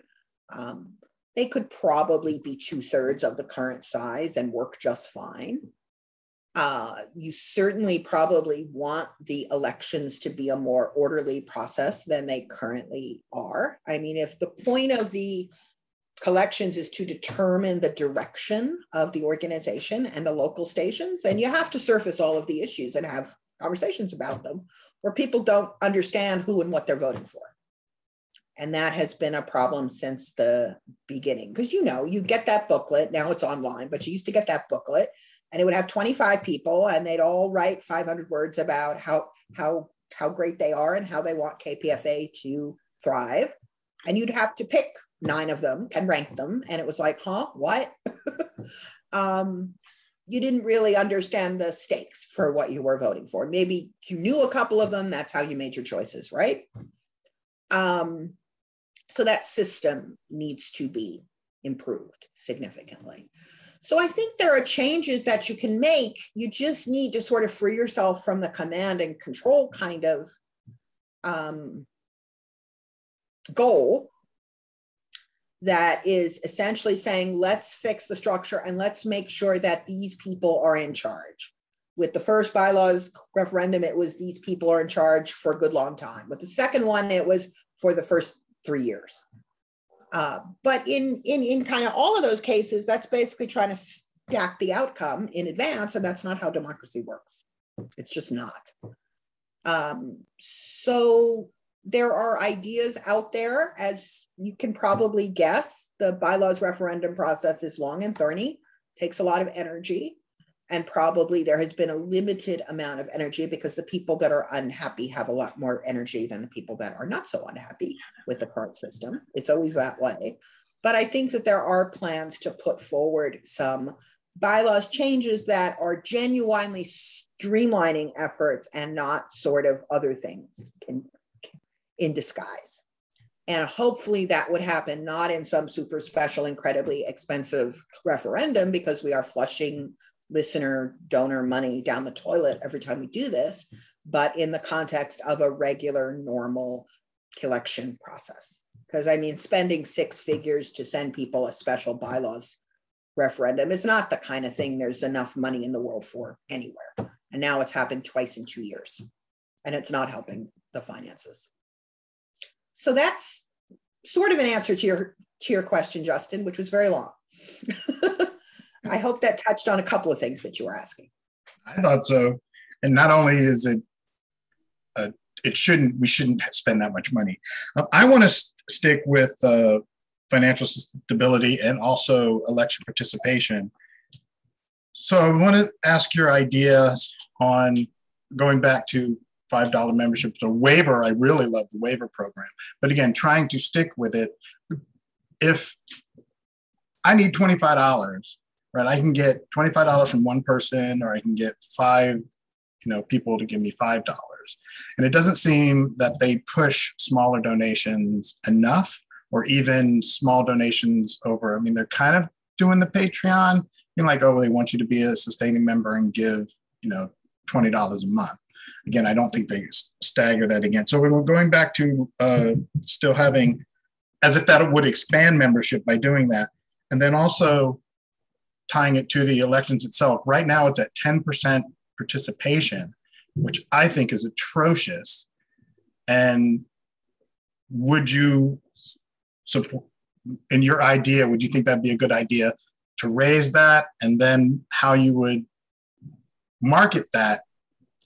Speaker 2: They could probably be 2/3 of the current size and work just fine. You certainly probably want the elections to be a more orderly process than they currently are. I mean, if the point of the collections is to determine the direction of the organization and the local stations, then you have to surface all of the issues and have conversations about them where people don't understand who and what they're voting for. And that has been a problem since the beginning. Because, you know, you get that booklet, now it's online, but you used to get that booklet and it would have 25 people and they'd all write 500 words about how great they are and how they want KPFA to thrive. And you'd have to pick 9 of them and rank them. And it was like, huh, what? You didn't really understand the stakes for what you were voting for. Maybe you knew a couple of them, that's how you made your choices, right? So that system needs to be improved significantly. So I think there are changes that you can make. You just need to sort of free yourself from the command and control kind of goal that is essentially saying, let's fix the structure and let's make sure that these people are in charge. With the first bylaws referendum, it was these people are in charge for a good long time. With the second one, it was for the first 3 years. But in kind of all of those cases, that's basically trying to stack the outcome in advance, and that's not how democracy works. It's just not. So there are ideas out there, as you can probably guess. The bylaws referendum process is long and thorny, takes a lot of energy. And probably there has been a limited amount of energy because the people that are unhappy have a lot more energy than the people that are not so unhappy with the current system. It's always that way. But I think that there are plans to put forward some bylaws changes that are genuinely streamlining efforts and not sort of other things in disguise. And hopefully that would happen not in some super special, incredibly expensive referendum, because we are flushing listener donor money down the toilet every time we do this, but in the context of a regular, normal election process. Because I mean, spending 6 figures to send people a special bylaws referendum is not the kind of thing there's enough money in the world for anywhere. And now it's happened twice in 2 years, and it's not helping the finances. So that's sort of an answer to your question, Justin, which was very long. I hope that touched on a couple of things that you were asking.
Speaker 1: I thought so. And not only is it, we shouldn't spend that much money. I want to stick with financial stability and also election participation. So I want to ask your ideas on going back to $5 membership. The waiver, I really love the waiver program. But again, trying to stick with it. If I need $25, right, I can get $25 from one person, or I can get 5 people to give me $5. And it doesn't seem that they push smaller donations enough, or even small donations over. I mean, they're kind of doing the Patreon, like, oh, they want you to be a sustaining member and give, $20 a month. Again, I don't think they stagger that again. So we're going back to still having, as if that would expand membership by doing that. And then also tying it to the elections itself. Right now it's at 10% participation, which I think is atrocious. And would you support, in your idea, would you think that'd be a good idea to raise that, and then how you would market that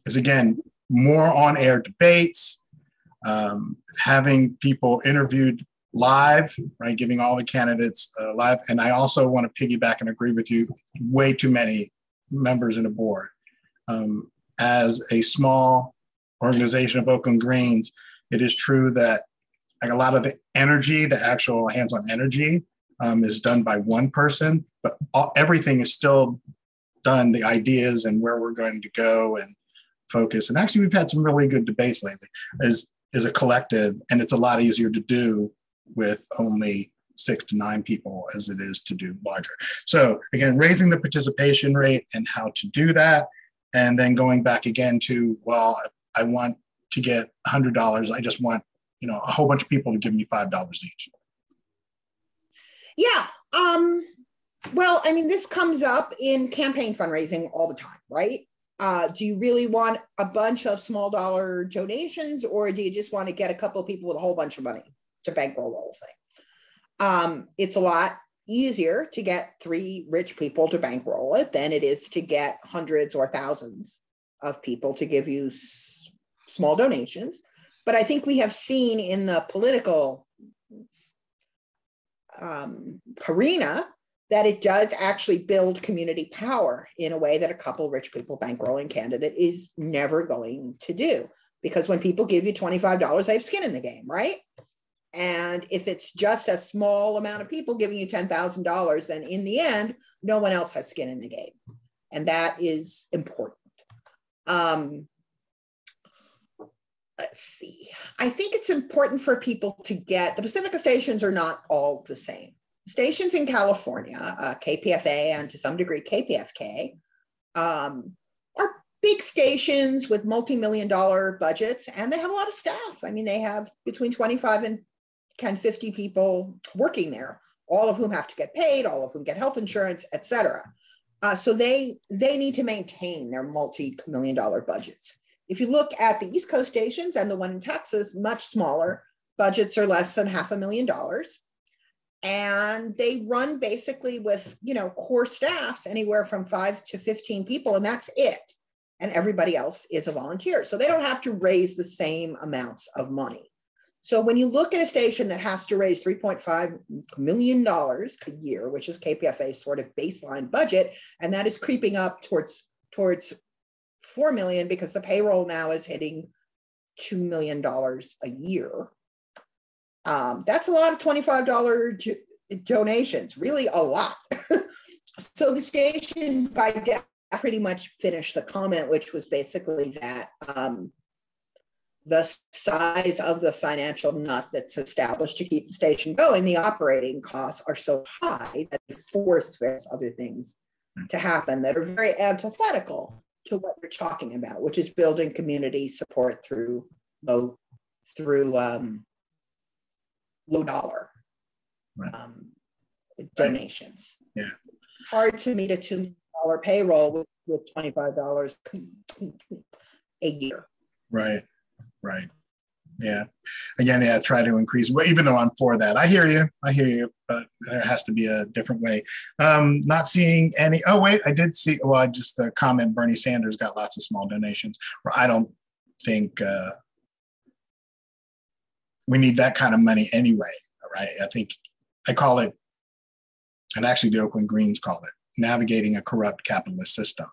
Speaker 1: is, again, more on-air debates, having people interviewed live, right? Giving all the candidates live. And I also want to piggyback and agree with you, way too many members in a board. As a small organization of Oakland Greens, it is true that like a lot of the energy, the actual hands-on energy is done by one person, but everything is still done, the ideas and where we're going to go and focus. And actually we've had some really good debates lately as a collective, and it's a lot easier to do with only 6 to 9 people as it is to do larger. So again, raising the participation rate and how to do that. And then going back again to, well, I want to get $100. I just want, a whole bunch of people to give me $5 each.
Speaker 2: Yeah. Well, I mean, this comes up in campaign fundraising all the time, right? Do you really want a bunch of small dollar donations, or do you just want to get a couple of people with a whole bunch of money to bankroll the whole thing? It's a lot easier to get 3 rich people to bankroll it than it is to get hundreds or thousands of people to give you small donations. But I think we have seen in the political arena that it does actually build community power in a way that a couple rich people bankrolling candidate is never going to do. Because when people give you $25, they have skin in the game, right? And if it's just a small amount of people giving you $10,000, then in the end, no one else has skin in the game. And that is important. Let's see. I think it's important for people to get, the Pacifica stations are not all the same. Stations in California, KPFA and to some degree KPFK, are big stations with multi-million-dollar budgets, and they have a lot of staff. I mean, they have between 25 and 50 people working there, all of whom have to get paid, all of whom get health insurance, et cetera. So they need to maintain their multi-million-dollar budgets. If you look at the East Coast stations and the one in Texas, much smaller, budgets are less than $500,000. And they run basically with, core staffs anywhere from 5 to 15 people, and that's it. And everybody else is a volunteer. So they don't have to raise the same amounts of money. So when you look at a station that has to raise $3.5 million a year, which is KPFA's sort of baseline budget, and that is creeping up towards $4 million because the payroll now is hitting $2 million a year. That's a lot of $25 donations, really a lot. So the station by default pretty much finished the comment, which was basically that the size of the financial nut that's established to keep the station going, the operating costs are so high that they force various other things to happen that are very antithetical to what you're talking about, which is building community support through low dollar donations.
Speaker 1: Yeah.
Speaker 2: It's hard to meet a $2 million payroll with $25 a year.
Speaker 1: Right. Yeah. Again, try to increase, even though I'm for that. I hear you, but there has to be a different way. Not seeing any, I did see, just the comment, Bernie Sanders got lots of small donations. I don't think we need that kind of money anyway, right? I think I call it, and actually the Oakland Greens call it, navigating a corrupt capitalist system,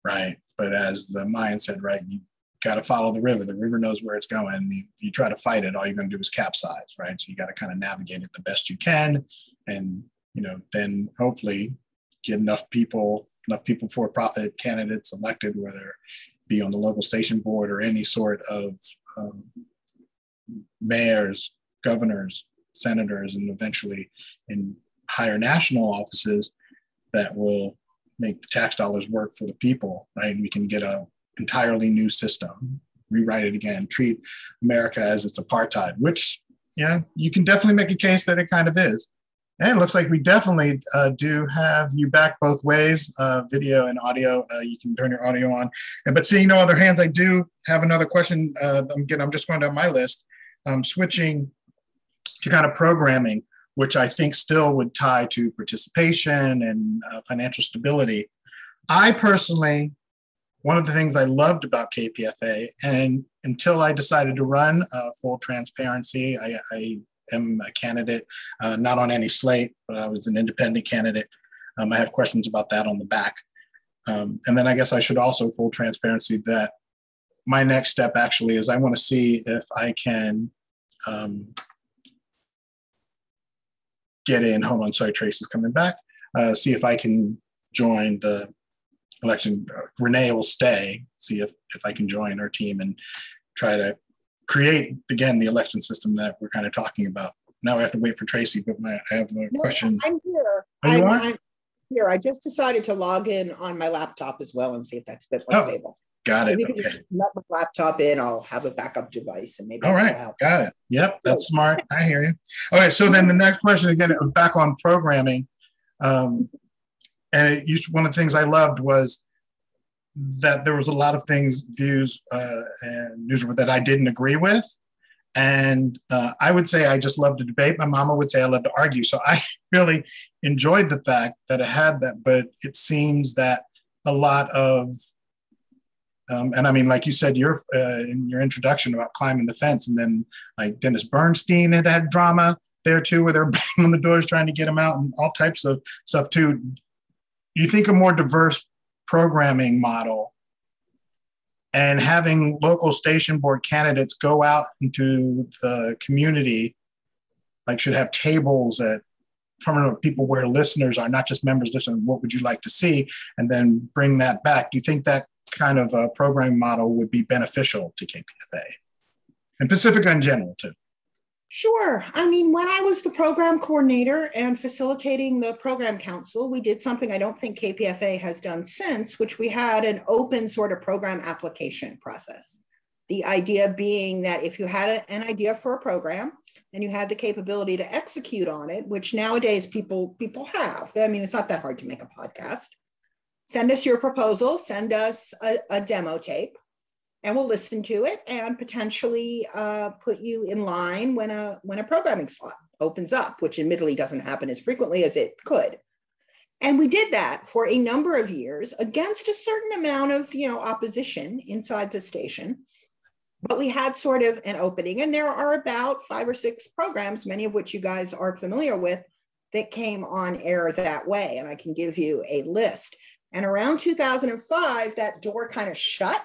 Speaker 1: right? But as the Mayan said, right, you got to follow the river. The river knows where it's going. If you try to fight it, all you're going to do is capsize, right? So you got to kind of navigate it the best you can, and then hopefully get enough people for-profit candidates elected, whether it be on the local station board or any sort of mayors, governors, senators, and eventually in higher national offices that will make the tax dollars work for the people, right? And we can get a entirely new system, rewrite it again, treat America as its apartheid, which, you can definitely make a case that it kind of is. And it looks like we definitely do have you back both ways, video and audio. You can turn your audio on. But seeing no other hands, I do have another question. Again, I'm just going down my list. Switching to kind of programming. which I think still would tie to participation and financial stability. I personally, one of the things I loved about KPFA, and until I decided to run, full transparency, I am a candidate, not on any slate, but I was an independent candidate. I have questions about that on the back. And then I guess I should also, full transparency, that my next step actually is I want to see if I can get in, hold on, sorry, Tracy's coming back, see if I can join the election. Renee will stay, see if I can join our team and try to create, again, the election system that we're kind of talking about. Now I have to wait for Tracy, but I have a question.
Speaker 2: I'm here. I'm here. I just decided to log in on my laptop as well and see if that's a bit more stable.
Speaker 1: Got it.
Speaker 2: If you
Speaker 1: okay.
Speaker 2: can just let my laptop in, I'll have a backup device and maybe.
Speaker 1: All right. Got it. Yep. That's smart. I hear you. All right. So then the next question, again, back on programming. And one of the things I loved was that there was a lot of things, views and news that I didn't agree with. And I would say I just love to debate. My mama would say I love to argue. So I really enjoyed the fact that it had that, but it seems that a lot of, and I mean, like you said, in your introduction about climbing the fence, and then like Dennis Bernstein had drama there too, where they're banging on the doors trying to get him out and all types of stuff too. You think a more diverse programming model and having local station board candidates go out into the community, like should have tables from people where listeners are not just members listening, what would you like to see? And then bring that back. Do you think that kind of a programming model would be beneficial to KPFA and Pacifica in general too?
Speaker 2: Sure. I mean, when I was the program coordinator and facilitating the program council, we did something I don't think KPFA has done since, which we had an open sort of program application process. The idea being that if you had an idea for a program and you had the capability to execute on it, which nowadays people have. I mean, it's not that hard to make a podcast. Send us your proposal, send us a demo tape, and we'll listen to it and potentially put you in line when a programming slot opens up, which admittedly doesn't happen as frequently as it could. And we did that for a number of years against a certain amount of opposition inside the station. But we had sort of an opening, and there are about 5 or 6 programs, many of which you guys are familiar with, that came on air that way. And I can give you a list. And around 2005, that door kind of shut,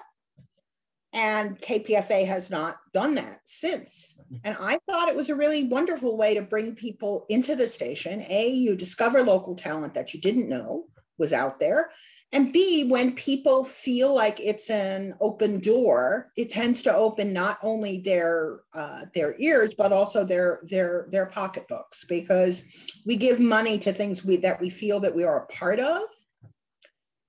Speaker 2: and KPFA has not done that since. And I thought it was a really wonderful way to bring people into the station. A, you discover local talent that you didn't know was out there. And B, when people feel like it's an open door, it tends to open not only their ears, but also their pocketbooks, because we give money to things that we feel that we are a part of.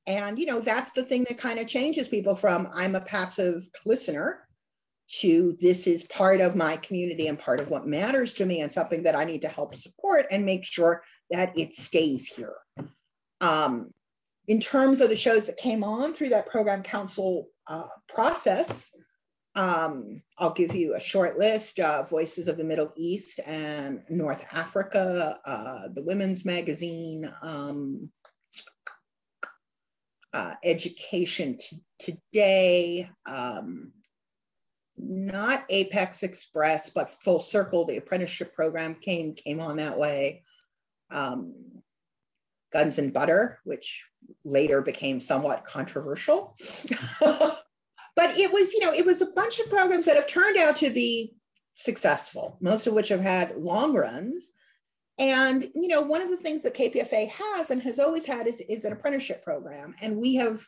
Speaker 2: And, that's the thing that kind of changes people from I'm a passive listener to this is part of my community and part of what matters to me and something that I need to help support and make sure that it stays here. In terms of the shows that came on through that program council process, I'll give you a short list: Voices of the Middle East and North Africa, the Women's Magazine, Education Today, not Apex Express, but Full Circle, the apprenticeship program came on that way. Guns and Butter, which later became somewhat controversial. But it was a bunch of programs that have turned out to be successful, most of which have had long runs. And, one of the things that KPFA has and has always had is an apprenticeship program. And we have,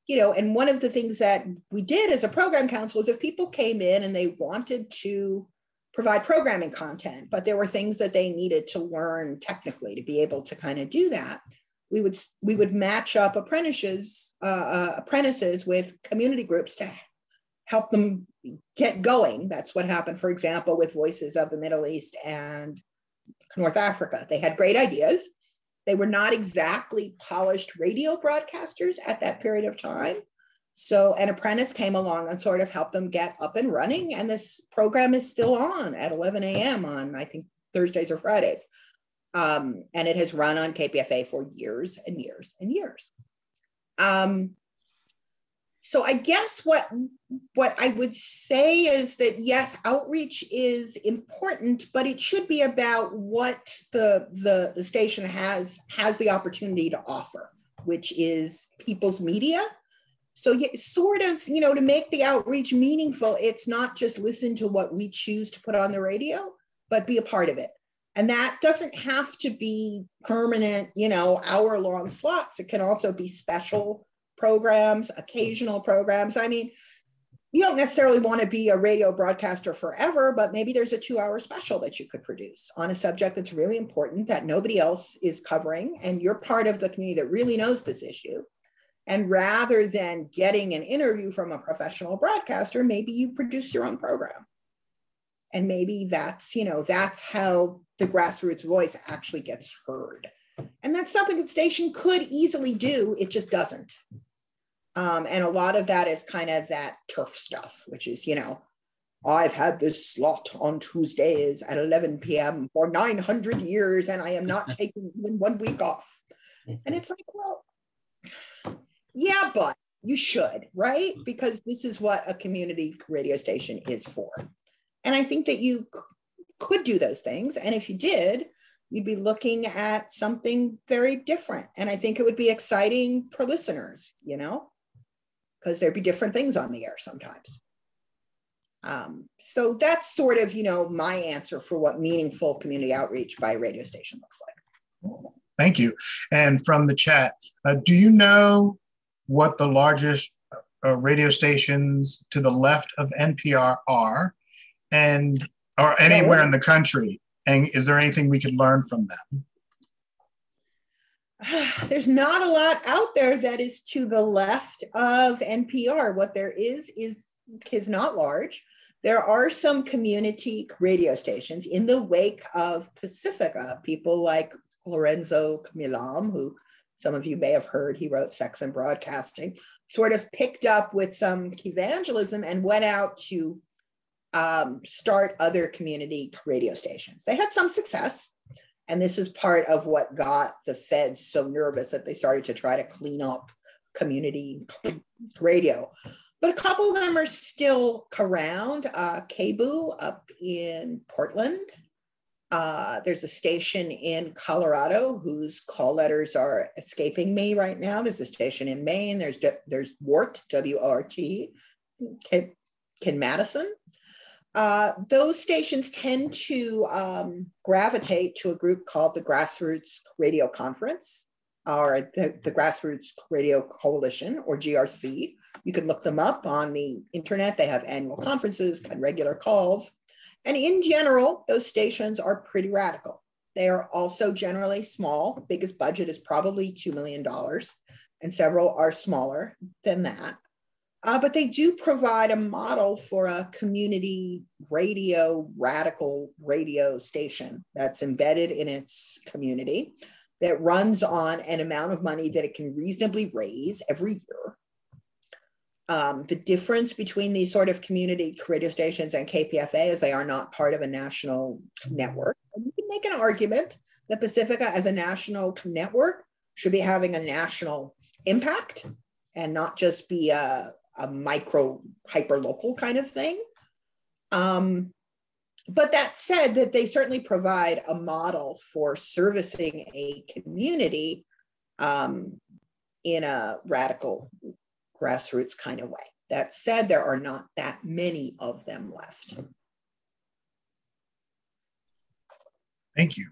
Speaker 2: and one of the things that we did as a program council is if people came in and they wanted to provide programming content, but there were things that they needed to learn technically to be able to kind of do that, we would match up apprentices with community groups to help them get going. That's what happened, for example, with Voices of the Middle East and North Africa. They had great ideas. They were not exactly polished radio broadcasters at that period of time. So an apprentice came along and sort of helped them get up and running. And this program is still on at 11 a.m. on, I think, Thursdays or Fridays. And it has run on KPFA for years and years and years. So I guess what I would say is that, yes, outreach is important, but it should be about what the station has the opportunity to offer, which is people's media. So sort of, to make the outreach meaningful, it's not just listen to what we choose to put on the radio, but be a part of it. And that doesn't have to be permanent, hour-long slots. It can also be special programs, occasional programs. I mean, you don't necessarily want to be a radio broadcaster forever, but maybe there's a 2-hour special that you could produce on a subject that's really important that nobody else is covering, and you're part of the community that really knows this issue. And rather than getting an interview from a professional broadcaster, maybe you produce your own program. And maybe that's how the grassroots voice actually gets heard. And that's something the station could easily do, it just doesn't. And a lot of that is kind of that turf stuff, which is, I've had this slot on Tuesdays at 11 p.m. for 900 years, and I am not taking even 1 week off. And it's like, well, yeah, but you should, right? Because this is what a community radio station is for. And I think that you could do those things. And if you did, you'd be looking at something very different. And I think it would be exciting for listeners, because there'd be different things on the air sometimes. So that's sort of, my answer for what meaningful community outreach by a radio station looks like.
Speaker 1: Thank you. And from the chat, do you know what the largest radio stations to the left of NPR are, or anywhere in the country? And is there anything we could learn from them?
Speaker 2: There's not a lot out there that is to the left of NPR. What there is not large. There are some community radio stations in the wake of Pacifica. People like Lorenzo Milam, who some of you may have heard, he wrote Sex and Broadcasting, sort of picked up with some evangelism and went out to start other community radio stations. They had some success. And this is part of what got the feds so nervous that they started to try to clean up community radio. But a couple of them are still around. Kpfa up in Portland. There's a station in Colorado whose call letters are escaping me right now. There's a station in Maine. There's WORT, W-O-R-T, Ken Madison. Those stations tend to gravitate to a group called the Grassroots Radio Conference, or the Grassroots Radio Coalition, or GRC. You can look them up on the internet. They have annual conferences and regular calls. And in general, those stations are pretty radical. They are also generally small. Biggest budget is probably $2 million, and several are smaller than that. But they do provide a model for a community radio, radical radio station that's embedded in its community, that runs on an amount of money that it can reasonably raise every year. The difference between these sort of community radio stations and KPFA is they are not part of a national network. And you can make an argument that Pacifica as a national network should be having a national impact and not just be a micro hyper-local kind of thing. But that said, that they certainly provide a model for servicing a community in a radical grassroots kind of way. That said, there are not that many of them left.
Speaker 1: Thank you.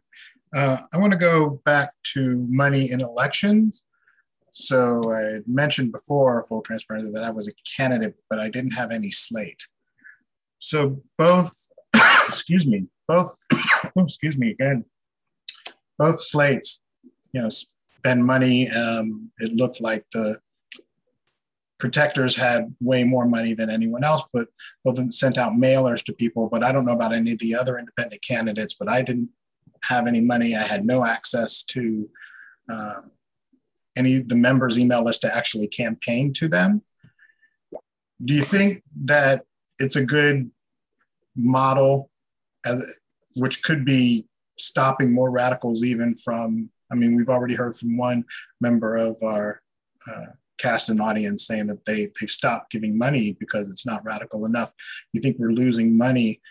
Speaker 1: I want to go back to money in elections. So I mentioned before, full transparency, that I was a candidate, but I didn't have any slate. So both, excuse me again, both slates, spend money. It looked like the protectors had way more money than anyone else, but both of them sent out mailers to people. But I don't know about any of the other independent candidates, but I didn't have any money. I had no access to any of the members' email list to actually campaign to them. Do you think that it's a good model, which could be stopping more radicals even from, I mean, we've already heard from one member of our cast and audience saying that they've stopped giving money because it's not radical enough. You think we're losing money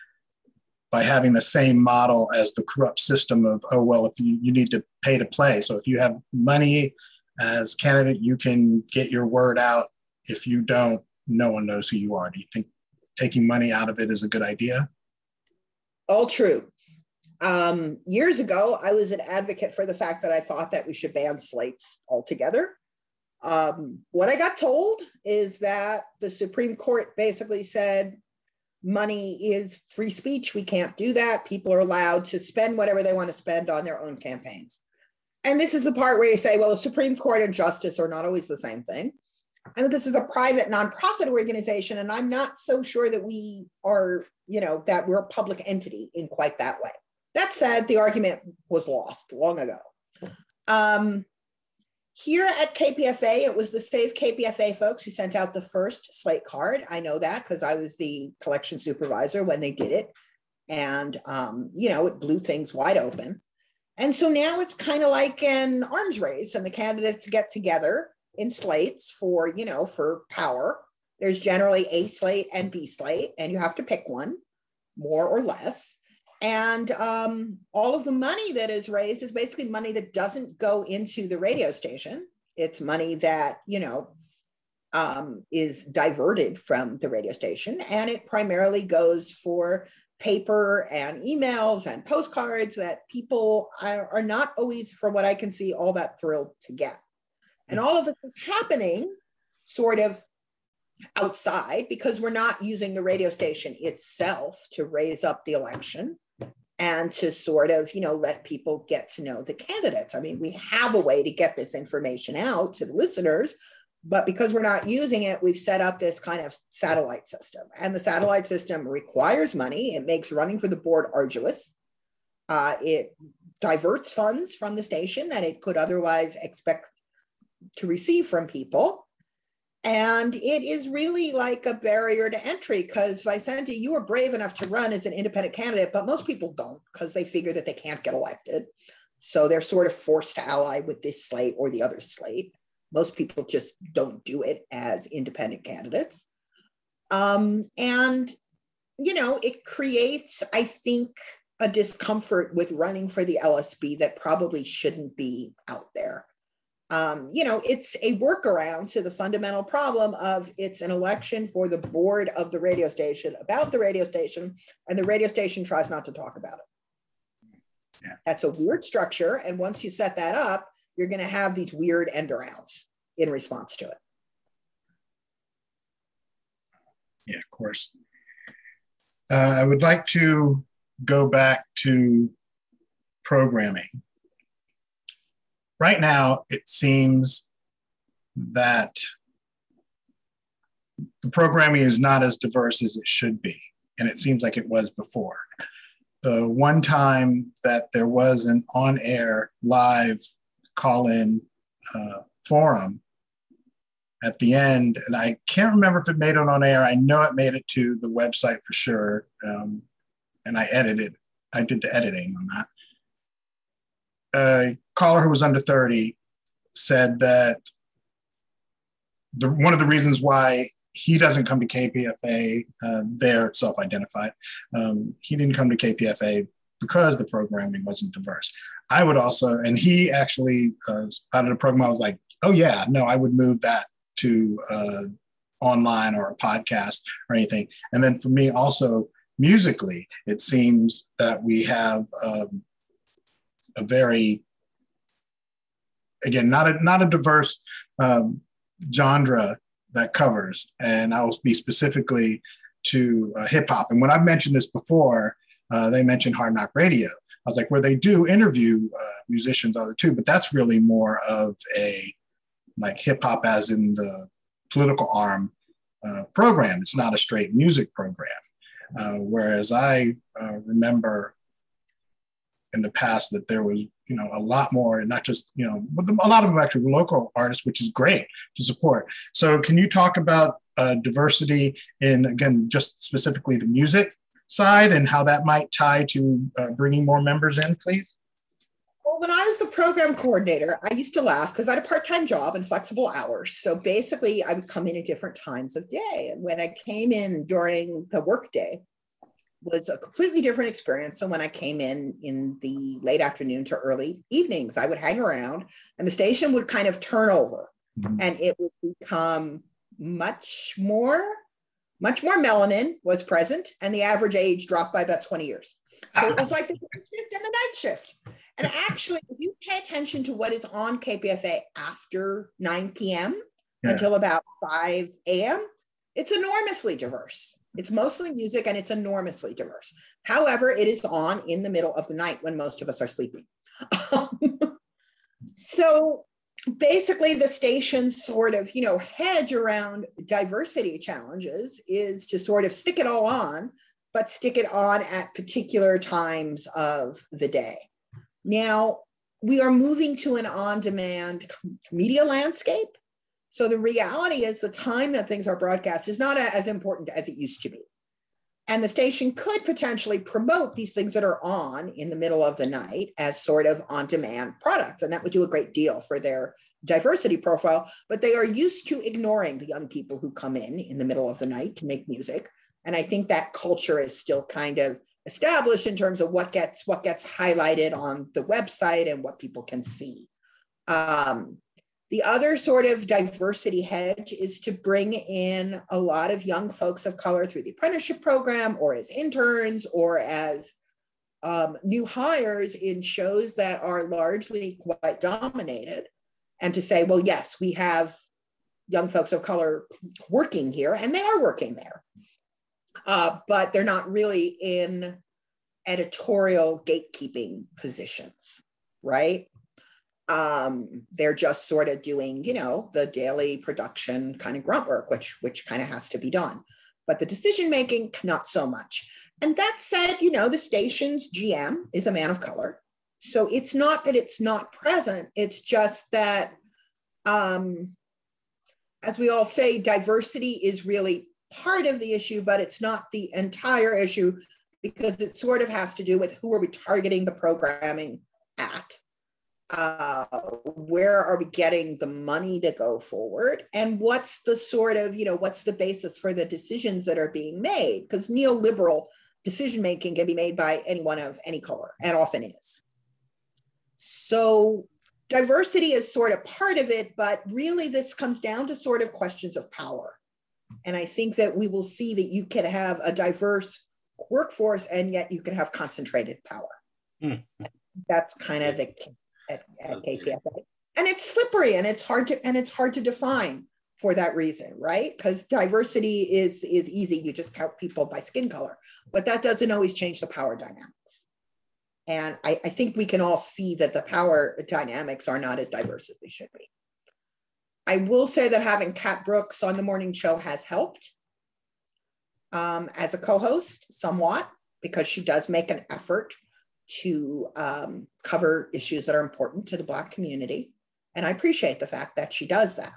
Speaker 1: by having the same model as the corrupt system of, oh, well, if you need to pay to play. So if you have money as candidate, you can get your word out. If you don't, no one knows who you are. Do you think taking money out of it is a good idea?
Speaker 2: All true. Years ago, I was an advocate for the fact that I thought that we should ban slates altogether. What I got told is that the Supreme Court basically said, money is free speech. We can't do that. People are allowed to spend whatever they want to spend on their own campaigns. And this is the part where you say, well, the Supreme Court and justice are not always the same thing. And this is a private nonprofit organization. And I'm not so sure that we are, that we're a public entity in quite that way. That said, the argument was lost long ago. Here at KPFA, it was the Save KPFA folks who sent out the first slate card. I know that because I was the collection supervisor when they did it. And, it blew things wide open. And so now it's kind of like an arms race, and the candidates get together in slates for power. There's generally A slate and B slate, and you have to pick one, more or less. And all of the money that is raised is basically money that doesn't go into the radio station. It's money that, is diverted from the radio station. And it primarily goes for paper and emails and postcards that people are not always, from what I can see, all that thrilled to get. And all of this is happening sort of outside because we're not using the radio station itself to raise up the election and to sort of, let people get to know the candidates. I mean, we have a way to get this information out to the listeners, but because we're not using it, we've set up this kind of satellite system. And the satellite system requires money. It makes running for the board arduous. It diverts funds from the station that it could otherwise expect to receive from people. And it is really like a barrier to entry because, Vicente, you were brave enough to run as an independent candidate, but most people don't because they figure that they can't get elected. So they're sort of forced to ally with this slate or the other slate. Most people just don't do it as independent candidates. It creates, I think, a discomfort with running for the LSB that probably shouldn't be out there. It's a workaround to the fundamental problem of it's an election for the board of the radio station about the radio station, and the radio station tries not to talk about it. Yeah. That's a weird structure. And once you set that up, you're going to have these weird end arounds in response to it.
Speaker 1: Yeah, of course. I would like to go back to programming. Right now, it seems that the programming is not as diverse as it should be, and it seems like it was before. The one time that there was an on-air live call-in forum at the end, and I can't remember if it made it on air. I know it made it to the website for sure, and I edited. I did the editing on that. A caller who was under 30 said that one of the reasons why he doesn't come to KPFA, they're self-identified, he didn't come to KPFA because the programming wasn't diverse. I would also, and he actually out of the program, I was like, oh yeah, no, I would move that to online or a podcast or anything. And then for me also, musically, it seems that we have a very, again, not a diverse genre that covers, and I will speak specifically to hip hop. And when I've mentioned this before, they mentioned Hard Knock Radio. I was like, where they do interview musicians are the two, but that's really more of a like hip hop as in the political arm program. It's not a straight music program. Whereas I remember in the past that there was, a lot more, and not just, but a lot of them actually were local artists, which is great to support. So can you talk about diversity in, again, just specifically the music side and how that might tie to bringing more members in, please?
Speaker 2: Well, when I was the program coordinator, I used to laugh because I had a part-time job and flexible hours. So basically, I would come in at different times of day. And when I came in during the workday, was a completely different experience. So when I came in the late afternoon to early evenings, I would hang around and the station would kind of turn over and it would become much more melanin was present and the average age dropped by about 20 years. So it was like the day shift and the night shift. And actually, if you pay attention to what is on KPFA after 9 p.m. until about 5 a.m., it's enormously diverse. It's mostly music and it's enormously diverse. However, it is on in the middle of the night when most of us are sleeping. So basically the station's sort of, hedge around diversity challenges is to sort of stick it all on, but stick it on at particular times of the day. Now, we are moving to an on-demand media landscape. So the reality is the time that things are broadcast is not as important as it used to be. And the station could potentially promote these things that are on in the middle of the night as sort of on-demand products. And that would do a great deal for their diversity profile. But they are used to ignoring the young people who come in the middle of the night to make music. And I think that culture is still kind of established in terms of what gets highlighted on the website and what people can see. The other sort of diversity hedge is to bring in a lot of young folks of color through the apprenticeship program or as interns or as new hires in shows that are largely quite dominated. And to say, well, yes, we have young folks of color working here and they are working there. But they're not really in editorial gatekeeping positions, right? They're just sort of doing, the daily production kind of grunt work, which kind of has to be done. But the decision-making, not so much. And that said, the station's GM is a man of color. So it's not that it's not present. It's just that, as we all say, diversity is really part of the issue, but it's not the entire issue because it sort of has to do with who are we targeting the programming at? Where are we getting the money to go forward? And what's the sort of, what's the basis for the decisions that are being made? Because neoliberal decision-making can be made by anyone of any color and often is. So diversity is sort of part of it, but really this comes down to sort of questions of power. And I think that we will see that you can have a diverse workforce and yet you can have concentrated power. That's kind of the case at KPFA. And it's slippery and it's hard to define for that reason, right? Because diversity is easy. You just count people by skin color, but that doesn't always change the power dynamics. And I think we can all see that the power dynamics are not as diverse as they should be. I will say that having Kat Brooks on the morning show has helped as a co-host somewhat, because she does make an effort to cover issues that are important to the Black community. And I appreciate the fact that she does that.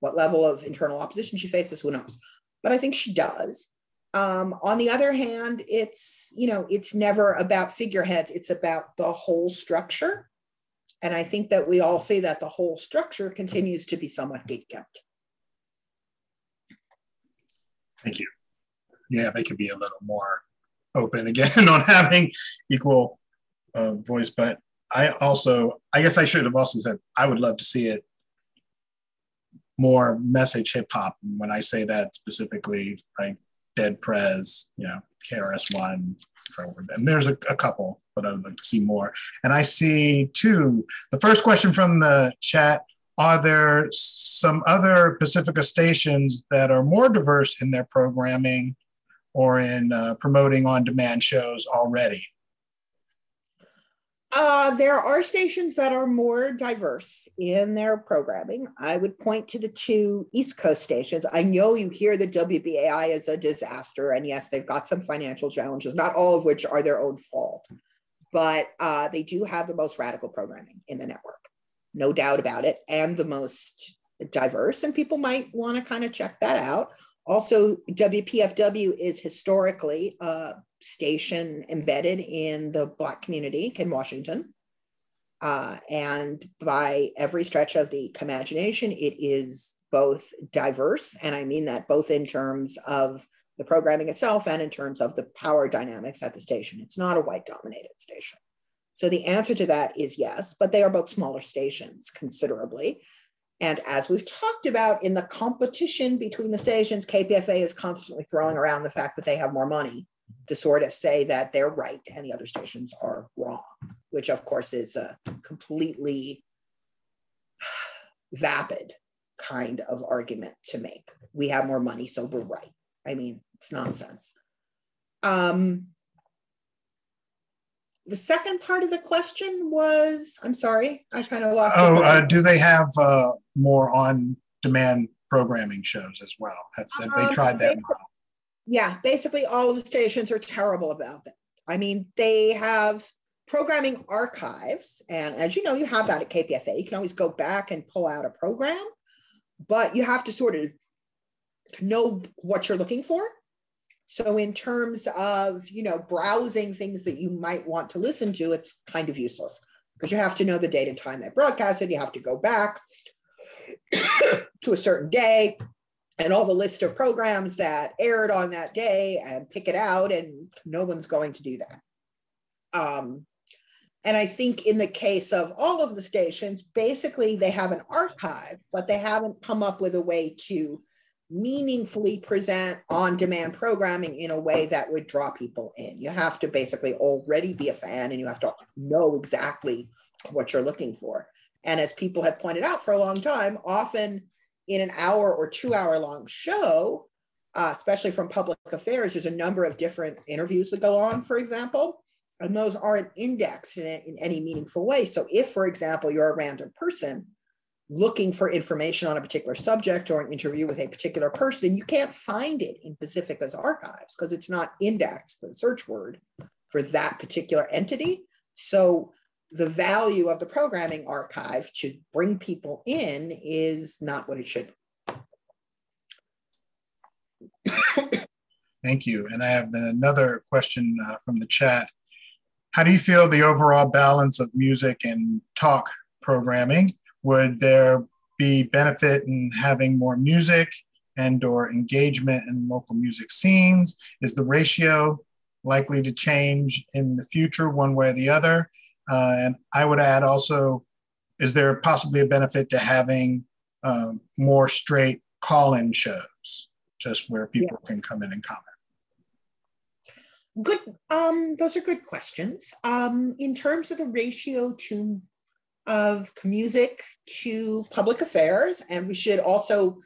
Speaker 2: What level of internal opposition she faces, who knows? But I think she does. On the other hand, it's never about figureheads. It's about the whole structure. And I think that we all see that the whole structure continues to be somewhat gatekept. Thank you.
Speaker 1: Yeah, they could be a little more open again on having equal voice. But I guess I should have also said, I would love to see it more message hip hop. When I say that specifically, like Dead Prez, KRS-One, and there's a couple, but I would like to see more. And I see two. The first question from the chat: are there some other Pacifica stations that are more diverse in their programming or in promoting on-demand shows already?
Speaker 2: There are stations that are more diverse in their programming. I would point to the two East Coast stations. I know you hear that WBAI is a disaster, and yes, they've got some financial challenges, not all of which are their own fault, but they do have the most radical programming in the network, no doubt about it, and the most diverse, and people might want to kind of check that out. Also, WPFW is historically a station embedded in the Black community in Washington. And by every stretch of the imagination, it is both diverse, and I mean that both in terms of the programming itself and in terms of the power dynamics at the station. It's not a white-dominated station. So the answer to that is yes, but they are both smaller stations considerably. And as we've talked about in the competition between the stations, KPFA is constantly throwing around the fact that they have more money to sort of say that they're right and the other stations are wrong, which of course is a completely vapid kind of argument to make. We have more money, so we're right. I mean, it's nonsense. The second part of the question was, I'm sorry, I kind of lost.
Speaker 1: Do they have more on-demand programming shows as well? Have they tried that model?
Speaker 2: Yeah, basically all of the stations are terrible about that. I mean, they have programming archives, and as you know, you have that at KPFA. You can always go back and pull out a program, but you have to sort of know what you're looking for. So in terms of, you know, browsing things that you might want to listen to, it's kind of useless because you have to know the date and time they broadcasted. You have to go back to a certain day and all the list of programs that aired on that day and pick it out, and no one's going to do that. And I think in the case of all of the stations, basically they have an archive, but they haven't come up with a way to meaningfully present on-demand programming in a way that would draw people in. You have to basically already be a fan, and you have to know exactly what you're looking for. And as people have pointed out for a long time, often in an hour or 2 hour long show, especially from public affairs, there's a number of different interviews that go on, for example, and those aren't indexed in any meaningful way. So if, for example, you're a random person looking for information on a particular subject or an interview with a particular person, you can't find it in Pacifica's archives because it's not indexed, the search word, for that particular entity. So the value of the programming archive to bring people in is not what it should be.
Speaker 1: Thank you. And I have then another question from the chat. How do you feel the overall balance of music and talk programming? Would there be benefit in having more music and or engagement in local music scenes? Is the ratio likely to change in the future one way or the other? And I would add also, is there possibly a benefit to having more straight call-in shows, just where people can come in and comment?
Speaker 2: Good. Those are good questions. In terms of the ratio of music to public affairs, and we should also,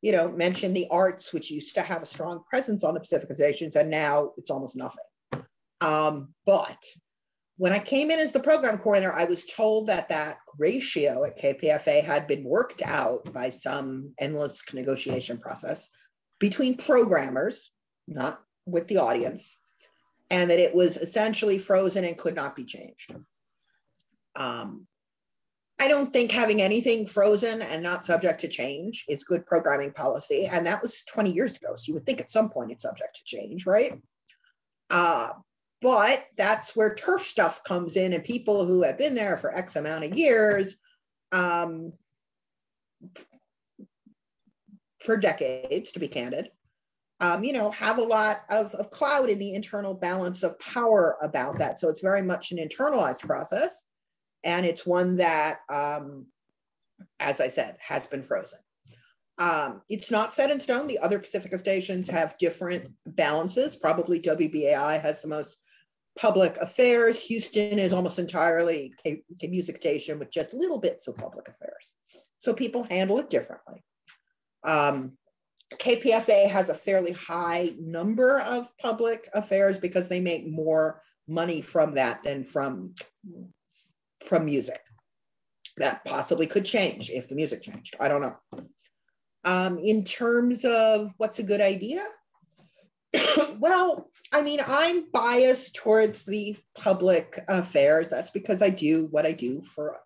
Speaker 2: you know, mention the arts, which used to have a strong presence on the Pacifica stations, and now it's almost nothing. But when I came in as the program coordinator, I was told that that ratio at KPFA had been worked out by some endless negotiation process between programmers, not with the audience, and that it was essentially frozen and could not be changed. I don't think having anything frozen and not subject to change is good programming policy. And that was 20 years ago. So you would think at some point it's subject to change, right? But that's where turf stuff comes in, and people who have been there for X amount of years, for decades, to be candid, you know, have a lot of clout in the internal balance of power about that. So it's very much an internalized process. And it's one that, as I said, has been frozen. It's not set in stone. The other Pacifica stations have different balances. Probably WBAI has the most public affairs. Houston is almost entirely a music station with just little bits of public affairs. So people handle it differently. KPFA has a fairly high number of public affairs because they make more money from that than from music. That possibly could change if the music changed. I don't know. In terms of what's a good idea? Well, I mean, I'm biased towards the public affairs. That's because I do what I do for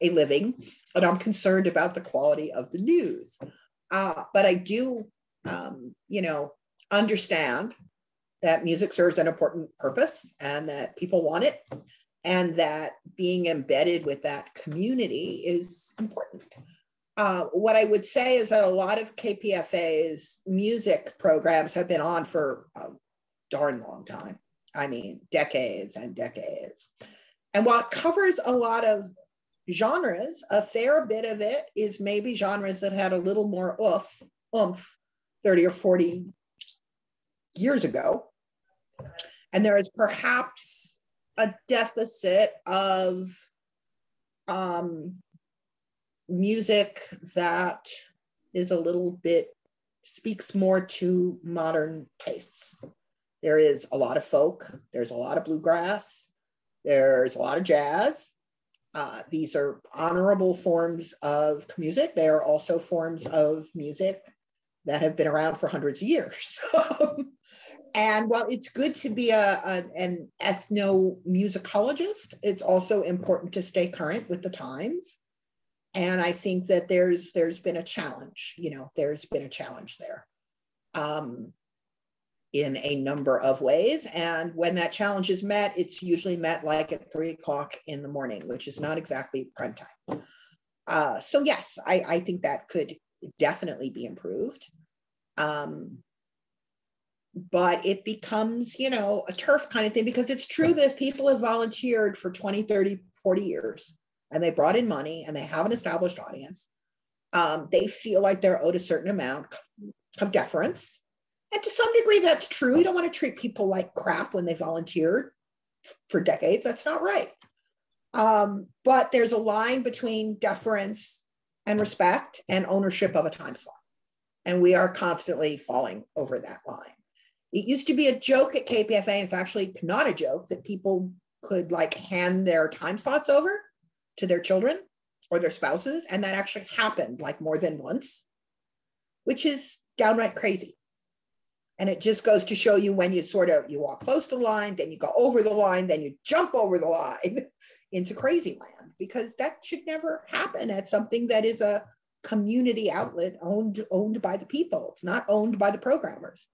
Speaker 2: a living, and I'm concerned about the quality of the news. But I do understand that music serves an important purpose and that people want it, and that being embedded with that community is important. What I would say is that a lot of KPFA's music programs have been on for a darn long time. I mean, decades and decades. And while it covers a lot of genres, a fair bit of it is maybe genres that had a little more oomph 30 or 40 years ago. And there is perhaps a deficit of music that is a little bit, speaks more to modern tastes. There is a lot of folk, there's a lot of bluegrass, there's a lot of jazz. These are honorable forms of music. They are also forms of music that have been around for hundreds of years. And while it's good to be an ethnomusicologist, it's also important to stay current with the times. And I think that there's been a challenge, there's been a challenge there in a number of ways. And when that challenge is met, it's usually met like at 3 o'clock in the morning, which is not exactly prime time. So yes, I think that could definitely be improved. But it becomes, a turf kind of thing, because it's true that if people have volunteered for 20, 30, 40 years, and they brought in money and they have an established audience, they feel like they're owed a certain amount of deference. And to some degree, that's true. You don't want to treat people like crap when they volunteered for decades. That's not right. But there's a line between deference and respect and ownership of a time slot. And we are constantly falling over that line. It used to be a joke at KPFA, and it's actually not a joke, that people could hand their time slots over to their children or their spouses. And that actually happened more than once, which is downright crazy. And it just goes to show you when you you walk close to the line, then you go over the line, then you jump over the line into crazy land, because that should never happen at something that is a community outlet owned by the people. It's not owned by the programmers.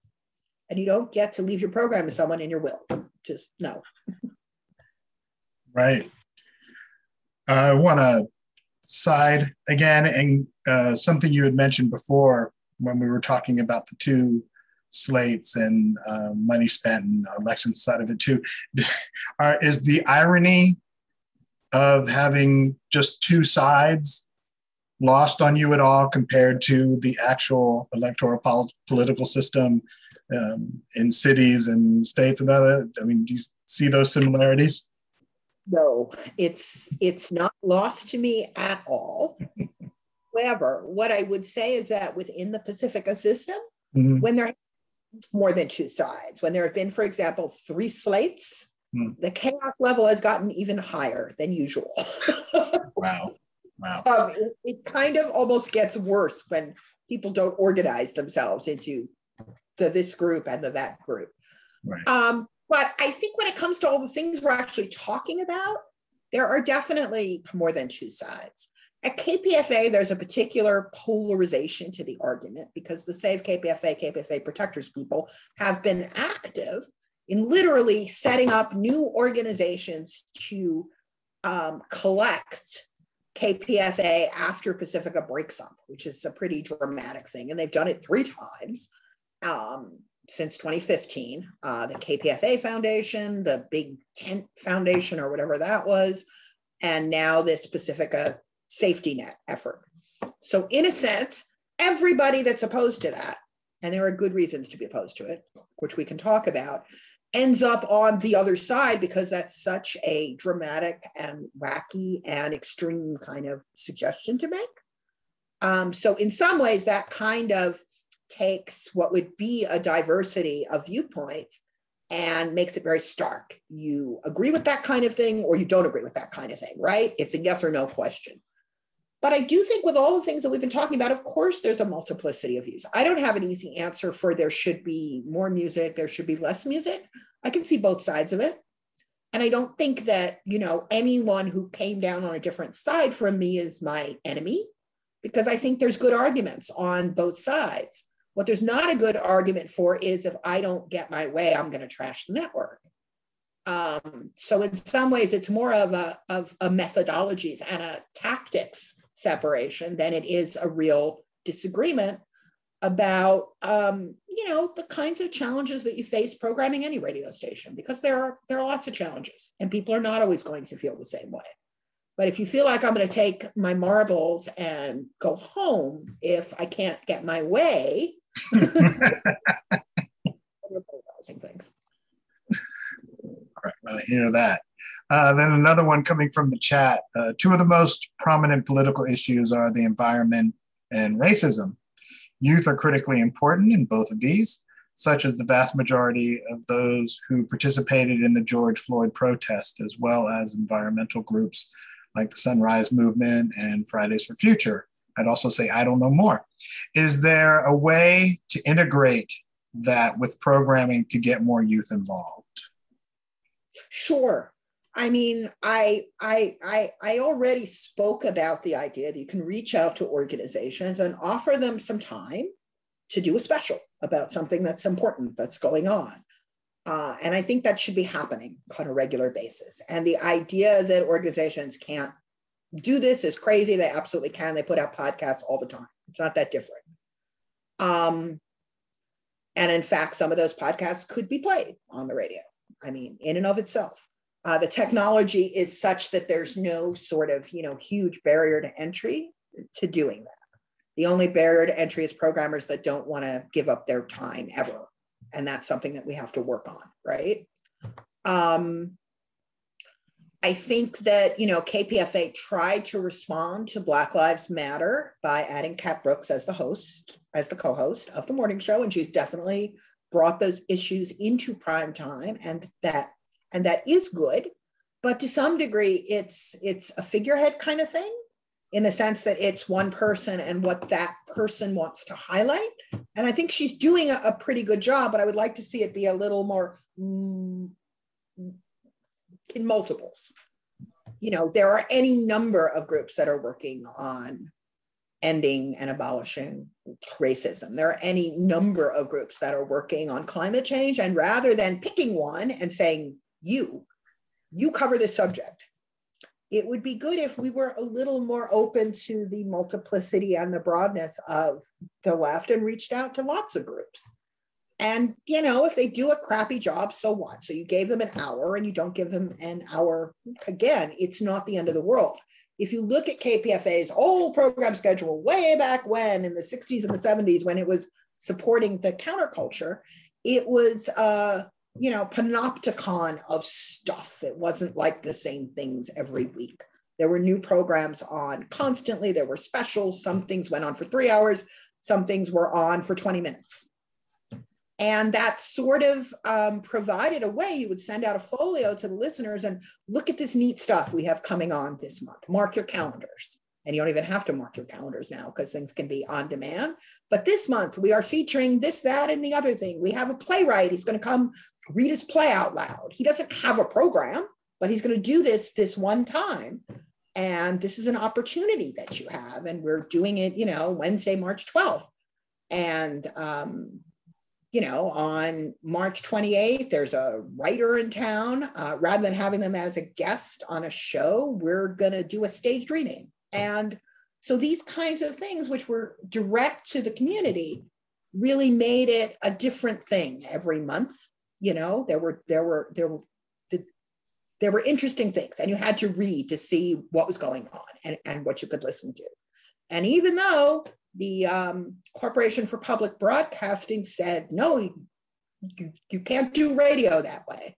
Speaker 2: And you don't get to leave your program to someone in your will. Just no.
Speaker 1: Right. I want to side again, and something you had mentioned before when we were talking about the two slates and money spent and election side of it too, is the irony of having just two sides lost on you at all compared to the actual electoral political system in cities and states and other? I mean, do you see those similarities?
Speaker 2: No, it's not lost to me at all. However, what I would say is that within the Pacifica system, when there are more than two sides, when there have been, for example, 3 slates, the chaos level has gotten even higher than usual.
Speaker 1: Wow.
Speaker 2: It kind of almost gets worse when people don't organize themselves into this group and that group.
Speaker 1: Right.
Speaker 2: But I think when it comes to all the things we're actually talking about, there are definitely more than two sides. At KPFA, there's a particular polarization to the argument, because the Save KPFA Protectors people have been active in literally setting up new organizations to collect KPFA after Pacifica breaks up, which is a pretty dramatic thing. And they've done it 3 times since 2015. The KPFA Foundation, the Big Tent Foundation, or whatever that was, and now this Pacifica safety net effort. So in a sense, everybody that's opposed to that, and there are good reasons to be opposed to it, which we can talk about, ends up on the other side, because that's such a dramatic and wacky and extreme kind of suggestion to make. So in some ways, that kind of takes what would be a diversity of viewpoints and makes it very stark. You agree with that kind of thing, or you don't agree with that kind of thing, right? It's a yes or no question. But I do think with all the things that we've been talking about, of course, there's a multiplicity of views. I don't have an easy answer for there should be more music, there should be less music. I can see both sides of it. And I don't think that, anyone who came down on a different side from me is my enemy, because I think there's good arguments on both sides. What there's not a good argument for is if I don't get my way, I'm going to trash the network. So in some ways, it's more of a methodologies and a tactics separation than it is a real disagreement about, the kinds of challenges that you face programming any radio station, because there are lots of challenges and people are not always going to feel the same way. But if you feel like I'm going to take my marbles and go home if I can't get my way, things.
Speaker 1: Right, I hear that. Then another one coming from the chat. Two of the most prominent political issues are the environment and racism. Youth are critically important in both of these, such as the vast majority of those who participated in the George Floyd protest, as well as environmental groups like the Sunrise Movement and Fridays for Future. I'd also say I don't know more. Is there a way to integrate that with programming to get more youth involved?
Speaker 2: Sure. I mean, I already spoke about the idea that you can reach out to organizations and offer them some time to do a special about something that's important that's going on. And I think that should be happening on a regular basis. And the idea that organizations can't do this is crazy. They absolutely can. They put out podcasts all the time. It's not that different. And in fact, some of those podcasts could be played on the radio. I mean, in and of itself. The technology is such that there's no sort of, huge barrier to entry to doing that. The only barrier to entry is programmers that don't want to give up their time ever. And that's something that we have to work on, right? I think that, KPFA tried to respond to Black Lives Matter by adding Kat Brooks as the co-host of the morning show. And she's definitely brought those issues into prime time, and that is good. But to some degree, it's a figurehead kind of thing, in the sense that it's one person and what that person wants to highlight. And I think she's doing a pretty good job, but I would like to see it be a little more in multiples. There are any number of groups that are working on ending and abolishing racism. There are any number of groups that are working on climate change. And rather than picking one and saying, you cover this subject, it would be good if we were a little more open to the multiplicity and the broadness of the left and reached out to lots of groups. And, if they do a crappy job, so what? So you gave them an hour and you don't give them an hour. Again, it's not the end of the world. If you look at KPFA's old program schedule way back when, in the 60s and the 70s, when it was supporting the counterculture, it was, panopticon of stuff. It wasn't like the same things every week. There were new programs on constantly. There were specials. Some things went on for 3 hours. Some things were on for 20 minutes. And that sort of provided a way you would send out a folio to the listeners and look at this neat stuff we have coming on this month. Mark your calendars. And you don't even have to mark your calendars now because things can be on demand. But this month we are featuring this, that, and the other thing. We have a playwright. He's going to come read his play out loud. He doesn't have a program, but he's going to do this one time. And this is an opportunity that you have. And we're doing it, Wednesday, March 12th. And, on March 28th, there's a writer in town. Rather than having them as a guest on a show, we're going to do a staged reading. And so these kinds of things, which were direct to the community, really made it a different thing every month. There were interesting things, and you had to read to see what was going on and what you could listen to. And even though the Corporation for Public Broadcasting said, no, you can't do radio that way,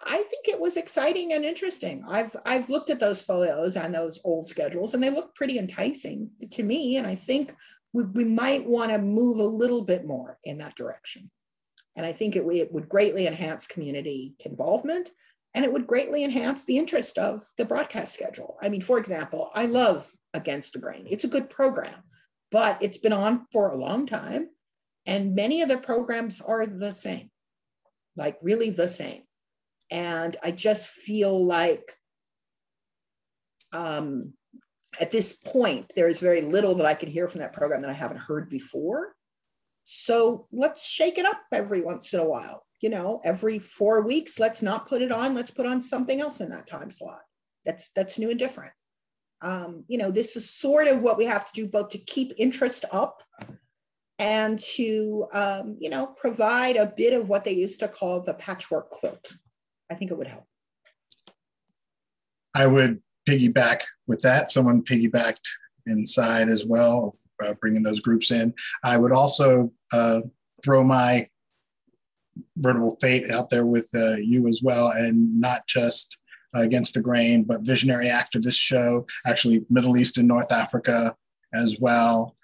Speaker 2: I think it was exciting and interesting. I've looked at those folios and those old schedules, and they look pretty enticing to me. And I think we might want to move a little bit more in that direction. And I think it would greatly enhance community involvement, and it would greatly enhance the interest of the broadcast schedule. I mean, for example, I love Against the Grain. It's a good program, but it's been on for a long time. And many of the programs are the same, like really the same. And I just feel like at this point, there is very little that I can hear from that program that I haven't heard before. So let's shake it up every once in a while. You know, every 4 weeks, let's not put it on. Let's put on something else in that time slot. That's new and different. You know, this is sort of what we have to do, both to keep interest up and to, you know, provide a bit of what they used to call the patchwork quilt. I think it would help.
Speaker 1: I would piggyback with that. Someone piggybacked inside as well, bringing those groups in. I would also throw my Vertical Fate out there with you as well, and not just Against the Grain, but Visionary Activist Show, actually Middle East and North Africa as well.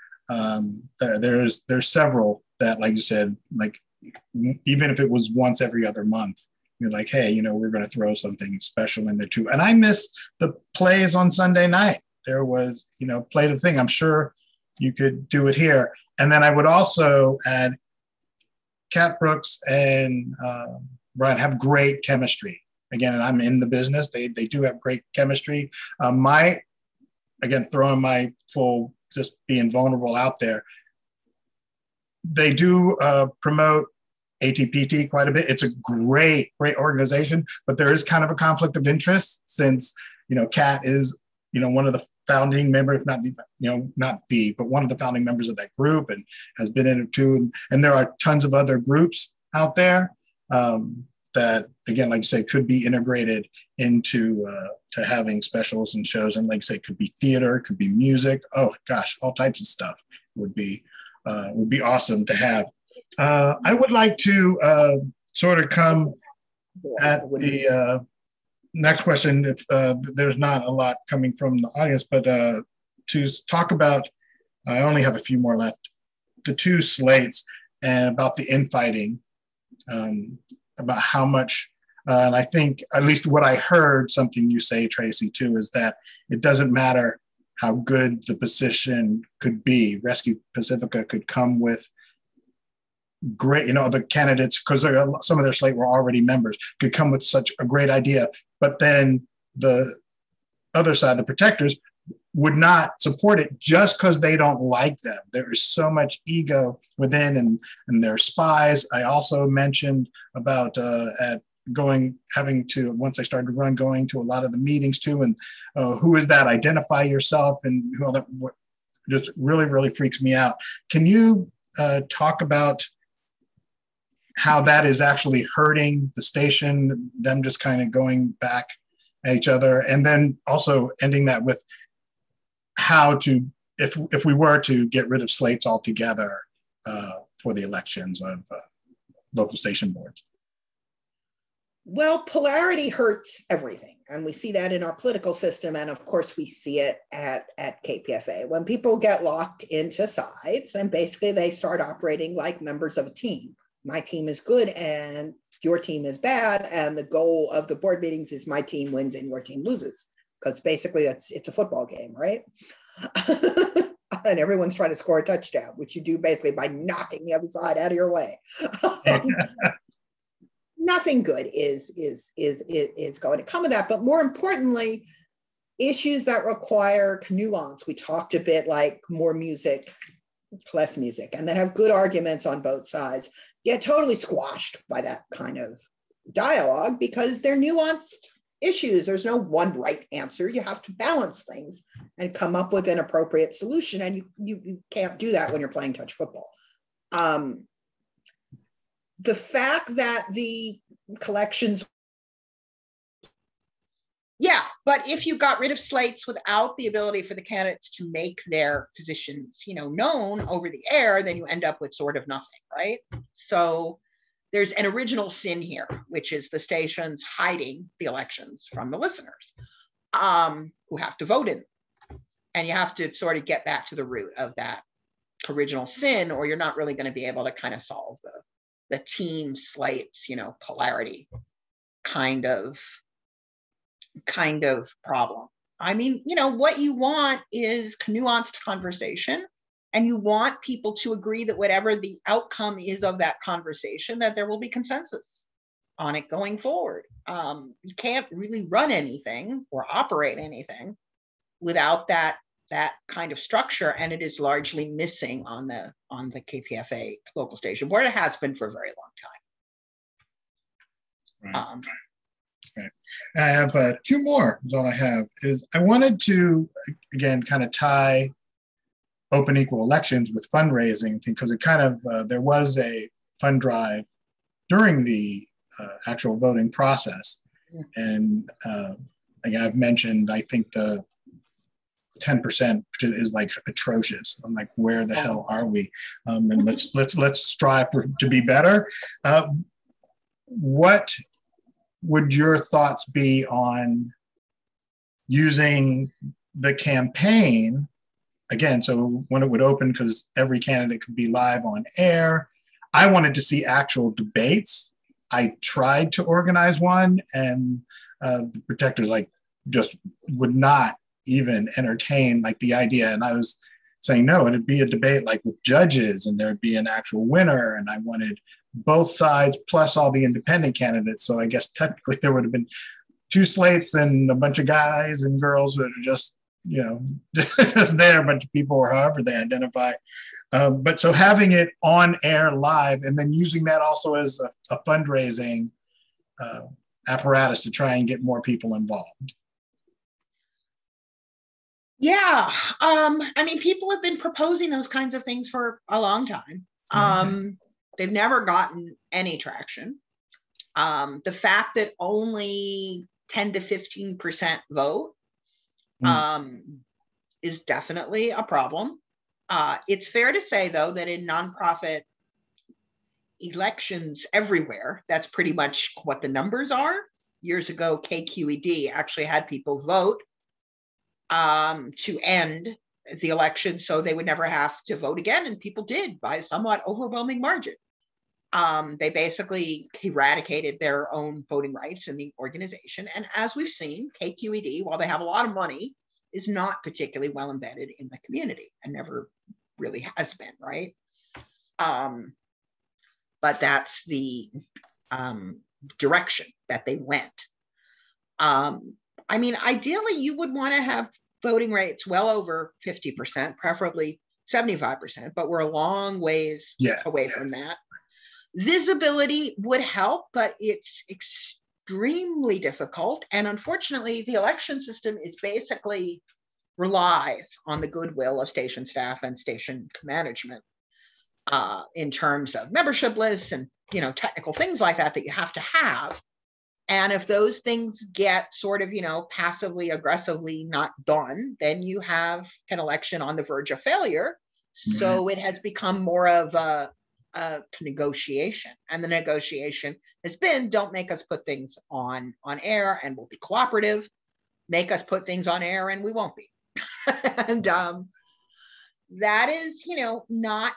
Speaker 1: There's several that, like you said, like even if it was once every other month, you're like, hey, you know, we're going to throw something special in there too. And I missed the plays on Sunday night. There was, you know, Play the Thing. I'm sure you could do it here. And then I would also add Cat Brooks and Brian have great chemistry. Again, and I'm in the business. They do have great chemistry. Again, throwing my full, just being vulnerable out there. They do promote ATPT quite a bit. It's a great organization, but there is kind of a conflict of interest since, you know, Kat is, you know, one of the founding members, if not the, you know, not the, but one of the founding members of that group, and has been in it too. And there are tons of other groups out there that, again, like I say, could be integrated into to having specials and shows. And like I say, it could be theater, it could be music. Oh gosh, all types of stuff would be awesome to have. I would like to sort of come at the next question, if there's not a lot coming from the audience, but to talk about, I only have a few more left, the two slates and about the infighting, about how much, and I think at least what I heard something you say, Tracy, too, is that it doesn't matter how good the position could be. Rescue Pacifica could come with great, you know, the candidates, because some of their slate were already members, could come with such a great idea, but then the other side, the protectors, would not support it just because they don't like them. There is so much ego within, and they're spies. I also mentioned about having to, once I started to run, going to a lot of the meetings too, and who is that? Identify yourself, and all that. What just really, really freaks me out. Can you talk about how that is actually hurting the station, them just kind of going back at each other, and then also ending that with how to, if we were to get rid of slates altogether for the elections of local station boards?
Speaker 2: Well, polarity hurts everything. And we see that in our political system. And of course, we see it at KPFA. When people get locked into sides, and basically they start operating like members of a team. My team is good and your team is bad. And the goal of the board meetings is my team wins and your team loses. Because basically it's a football game, right? And everyone's trying to score a touchdown, which you do basically by knocking the other side out of your way. Nothing good is going to come of that. But more importantly, issues that require nuance. We talked a bit like more music, less music, and that have good arguments on both sides get totally squashed by that kind of dialogue because they're nuanced issues. There's no one right answer. You have to balance things and come up with an appropriate solution. And you can't do that when you're playing touch football. The fact that the collections.
Speaker 5: Yeah, but if you got rid of slates without the ability for the candidates to make their positions, you know, known over the air, then you end up with sort of nothing, right? So there's an original sin here, which is the stations hiding the elections from the listeners who have to vote in. And you have to sort of get back to the root of that original sin, or you're not really going to be able to kind of solve the team slates, you know, polarity kind of problem. I mean, you know, what you want is nuanced conversation, and you want people to agree that whatever the outcome is of that conversation, that there will be consensus on it going forward. You can't really run anything or operate anything without that that kind of structure, and it is largely missing on the KPFA local station board. It has been for a very long time.
Speaker 1: Right. I have two more is all I have. Is I wanted to, again, kind of tie open equal elections with fundraising, because it kind of, there was a fund drive during the actual voting process. And like I've mentioned, I think the 10% is like atrocious. I'm like, where the hell are we? And let's strive to be better. What would your thoughts be on using the campaign again? So when it would open, because every candidate could be live on air, I wanted to see actual debates. I tried to organize one, and the protectors like just would not even entertain like the idea. And I was saying, no, it'd be a debate like with judges, and there'd be an actual winner. And I wanted both sides plus all the independent candidates. So I guess technically there would have been two slates and a bunch of guys and girls that are just, you know, just there, a bunch of people or however they identify. But so having it on air live and then using that also as a fundraising apparatus to try and get more people involved.
Speaker 5: Yeah, I mean, people have been proposing those kinds of things for a long time. They've never gotten any traction. The fact that only 10 to 15% vote is definitely a problem. It's fair to say, though, that in nonprofit elections everywhere, that's pretty much what the numbers are. Years ago, KQED actually had people vote to end the election so they would never have to vote again, and people did by a somewhat overwhelming margin. They basically eradicated their own voting rights in the organization. And as we've seen, KQED, while they have a lot of money, is not particularly well embedded in the community and never really has been, right? But that's the direction that they went. I mean, ideally, you would want to have voting rates well over 50%, preferably 75%, but we're a long ways away from that. Visibility would help, but it's extremely difficult. And unfortunately, the election system is basically relies on the goodwill of station staff and station management in terms of membership lists and, you know, technical things like that you have to have. And if those things get sort of, you know, passively, aggressively not done, then you have an election on the verge of failure. So it has become more of a negotiation. And the negotiation has been, don't make us put things on air and we'll be cooperative. Make us put things on air and we won't be. And that is, you know, not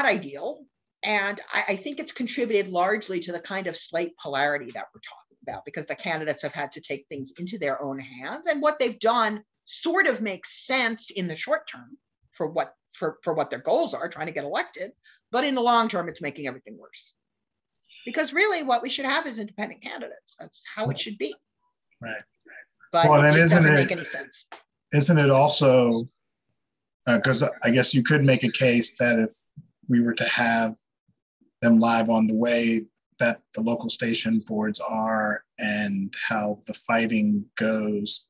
Speaker 5: ideal. And I think it's contributed largely to the kind of slate polarity that we're talking about, because the candidates have had to take things into their own hands. And what they've done sort of makes sense in the short term for what their goals are, trying to get elected. But in the long term, it's making everything worse. Because really what we should have is independent candidates. That's how it should be.
Speaker 1: Right.
Speaker 5: But
Speaker 1: well,
Speaker 5: it just doesn't make any sense.
Speaker 1: Isn't it also, because I guess you could make a case that if we were to have them live on the way that the local station boards are and how the fighting goes.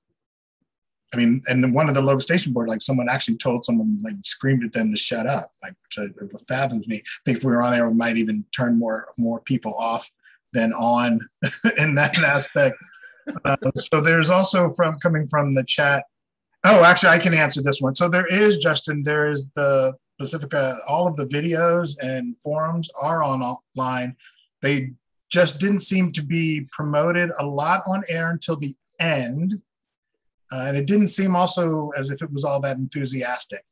Speaker 1: I mean, and then one of the local station board, like someone actually told someone, like screamed at them to shut up, like it fathoms me. I think if we were on there, we might even turn more people off than on in that aspect. So there's also coming from the chat. Oh, actually, I can answer this one. So there is, Justin, there is the Pacifica, all of the videos and forums are online. They just didn't seem to be promoted a lot on air until the end. And it didn't seem also as if it was all that enthusiastic.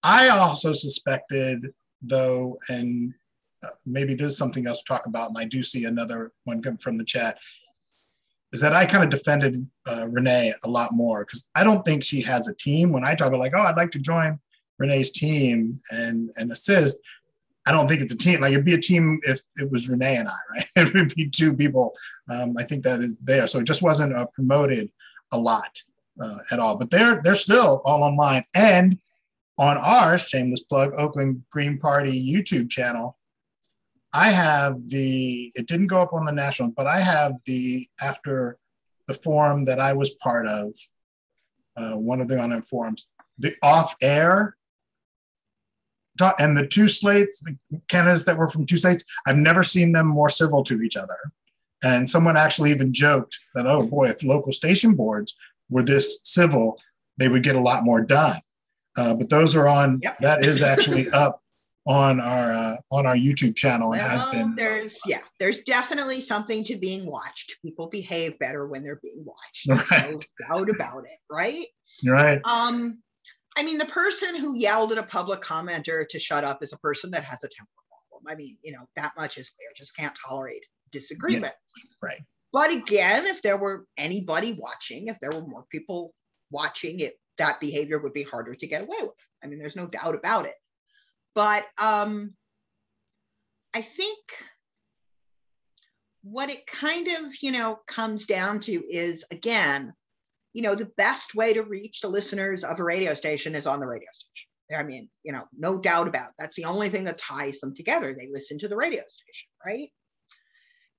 Speaker 1: I also suspected, though, and maybe this is something else to talk about, and I do see another one come from the chat, is that I kind of defended Renee a lot more, because I don't think she has a team. When I talk about like, oh, I'd like to join Renee's team and assist, I don't think it's a team. Like it'd be a team if it was Renee and I, right? It would be two people. I think that is there. So it just wasn't promoted a lot. at all. But they're still all online. And on our shameless plug, Oakland Green Party YouTube channel, I have it didn't go up on the national, but I have after the forum that I was part of, one of the online forums, the off-air, and the two slates, the candidates that were from two states, I've never seen them more civil to each other. And someone actually even joked that, oh boy, if local station boards were this civil, they would get a lot more done. But those are on, yep. That is actually up on our YouTube channel.
Speaker 5: Well,
Speaker 1: and has been.
Speaker 5: There's definitely something to being watched. People behave better when they're being watched. Right. No doubt about it, right?
Speaker 1: Right.
Speaker 5: I mean, the person who yelled at a public commenter to shut up is a person that has a temper problem. I mean, that much is clear. Just can't tolerate disagreement.
Speaker 1: Yeah. Right.
Speaker 5: But again, if there were anybody watching, if there were more people watching it, that behavior would be harder to get away with. I mean, there's no doubt about it. But I think what it kind of, comes down to is, again, the best way to reach the listeners of a radio station is on the radio station. I mean, no doubt about it. That's the only thing that ties them together. They listen to the radio station, right?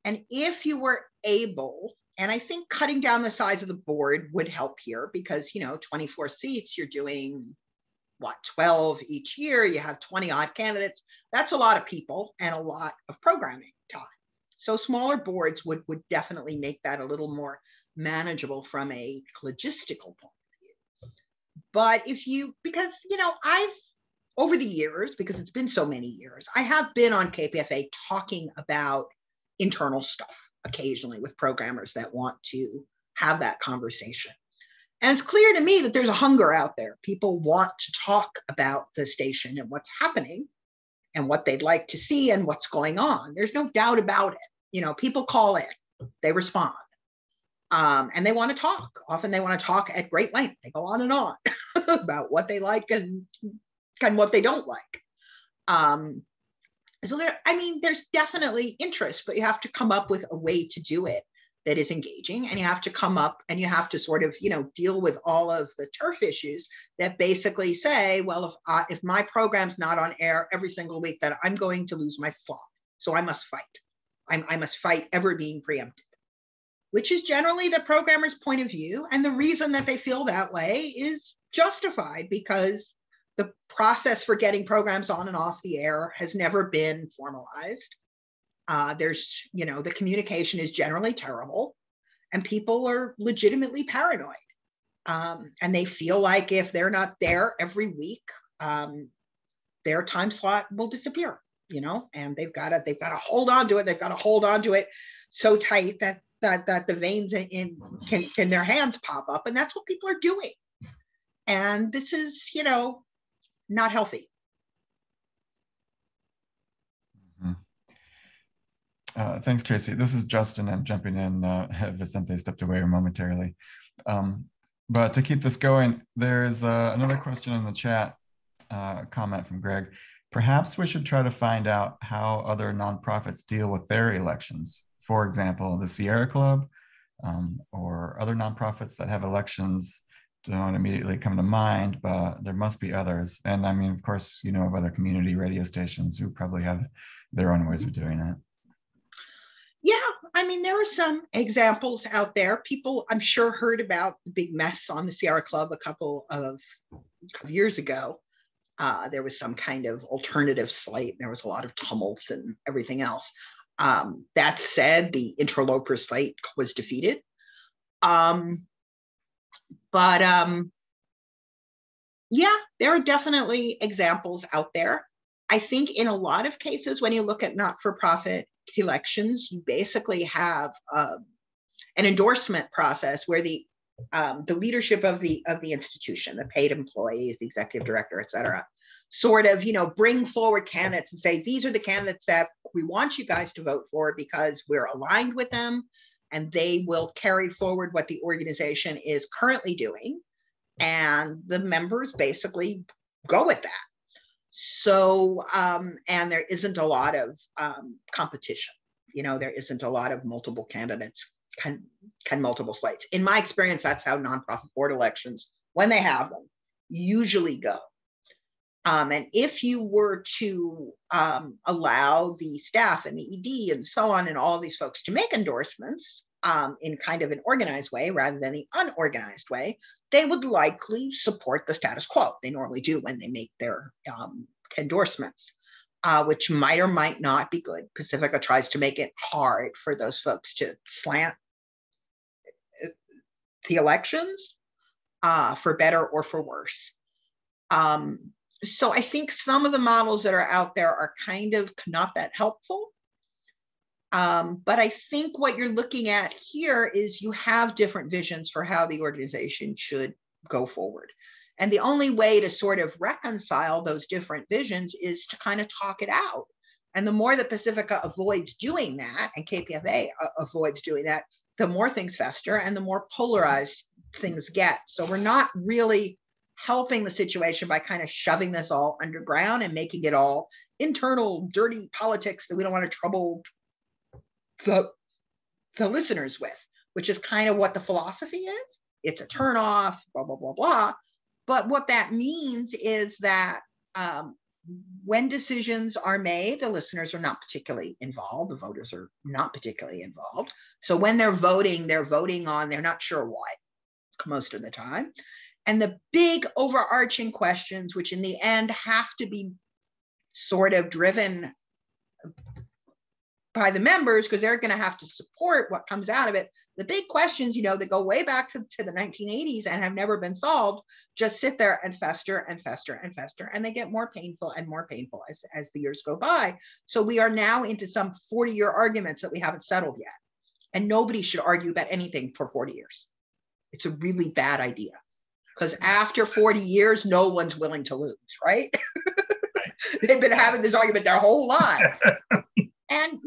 Speaker 5: And if you were able, and I think cutting down the size of the board would help here because, 24 seats, you're doing 12 each year, you have 20 odd candidates. That's a lot of people and a lot of programming time. So smaller boards would definitely make that a little more manageable from a logistical point of view. But because I've, over the years, because it's been so many years, I have been on KPFA talking about internal stuff occasionally with programmers that want to have that conversation. And it's clear to me that there's a hunger out there. People want to talk about the station and what's happening and what they'd like to see and what's going on. There's no doubt about it. People call in, they respond, and they want to talk. Often they want to talk at great length. They go on and on about what they like and what they don't like. So there's definitely interest, but you have to come up with a way to do it that is engaging, and you have to come up and you have to sort of, deal with all of the turf issues that basically say, well, if my program's not on air every single week, then I'm going to lose my slot. So I must fight. I must fight ever being preempted, which is generally the programmer's point of view. And the reason that they feel that way is justified because the process for getting programs on and off the air has never been formalized. The communication is generally terrible and people are legitimately paranoid. And they feel like if they're not there every week, their time slot will disappear, and they've got to hold on to it. They've got to hold on to it so tight that the veins in their hands pop up. And that's what people are doing. And this is, not healthy.
Speaker 6: Thanks, Tracy. This is Justin. I'm jumping in. Vicente stepped away momentarily. But to keep this going, there's another question in the chat, comment from Greg. Perhaps we should try to find out how other nonprofits deal with their elections. For example, the Sierra Club or other nonprofits that have elections don't immediately come to mind, but there must be others. And I mean, of course, of other community radio stations who probably have their own ways of doing it.
Speaker 5: Yeah, I mean, there are some examples out there. People, I'm sure, heard about the big mess on the Sierra Club a couple of years ago. There was some kind of alternative slate. There was a lot of tumult and everything else. That said, the interloper slate was defeated. But yeah, there are definitely examples out there. I think in a lot of cases, when you look at not-for-profit elections, you basically have an endorsement process where the leadership of the institution, the paid employees, the executive director, et cetera, sort of, bring forward candidates and say, these are the candidates that we want you guys to vote for because we're aligned with them and they will carry forward what the organization is currently doing. And the members basically go with that. So, and there isn't a lot of competition. There isn't a lot of multiple candidates can multiple slates. In my experience, that's how nonprofit board elections, when they have them, usually go. And if you were to allow the staff and the ED and so on and all these folks to make endorsements in kind of an organized way rather than the unorganized way, they would likely support the status quo. They normally do when they make their endorsements, which might or might not be good. Pacifica tries to make it hard for those folks to slant the elections for better or for worse. So I think some of the models that are out there are kind of not that helpful. But I think what you're looking at here is you have different visions for how the organization should go forward. And the only way to sort of reconcile those different visions is to kind of talk it out. And the more that Pacifica avoids doing that, and KPFA avoids doing that, the more things fester and the more polarized things get. So we're not really helping the situation by kind of shoving this all underground and making it all internal, dirty politics that we don't want to trouble the listeners with, which is kind of what the philosophy is. It's a turnoff, blah, blah, blah, blah. But what that means is that when decisions are made, the listeners are not particularly involved. The voters are not particularly involved. So when they're voting on, they're not sure what most of the time. And the big overarching questions, which in the end have to be sort of driven by the members, because they're going to have to support what comes out of it. The big questions, that go way back to the 1980s and have never been solved, just sit there and fester and fester and fester. And they get more painful and more painful as the years go by. So we are now into some 40-year arguments that we haven't settled yet. And nobody should argue about anything for 40 years. It's a really bad idea. Because after 40 years, no one's willing to lose, right? They've been having this argument their whole lives. And,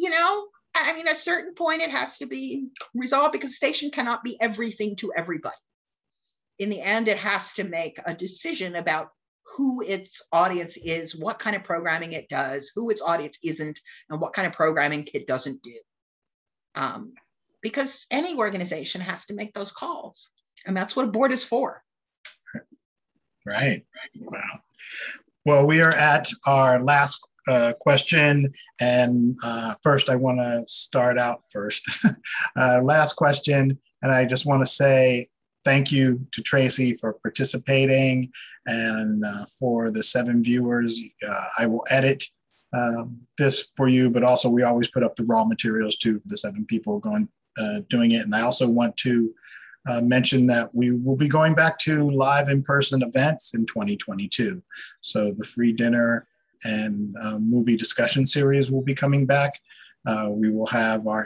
Speaker 5: at a certain point, it has to be resolved because the station cannot be everything to everybody. In the end, it has to make a decision about who its audience is, what kind of programming it does, who its audience isn't, and what kind of programming it doesn't do. Because any organization has to make those calls. And that's what a board is for.
Speaker 1: Right. Wow. Well, we are at our last question. And first, I want to start out first. Last question. And I just want to say thank you to Tracy for participating and for the 7 viewers. I will edit this for you, but also we always put up the raw materials too for the 7 people doing it. And I also want to mention that we will be going back to live in-person events in 2022. So the free dinner and movie discussion series will be coming back. We will have our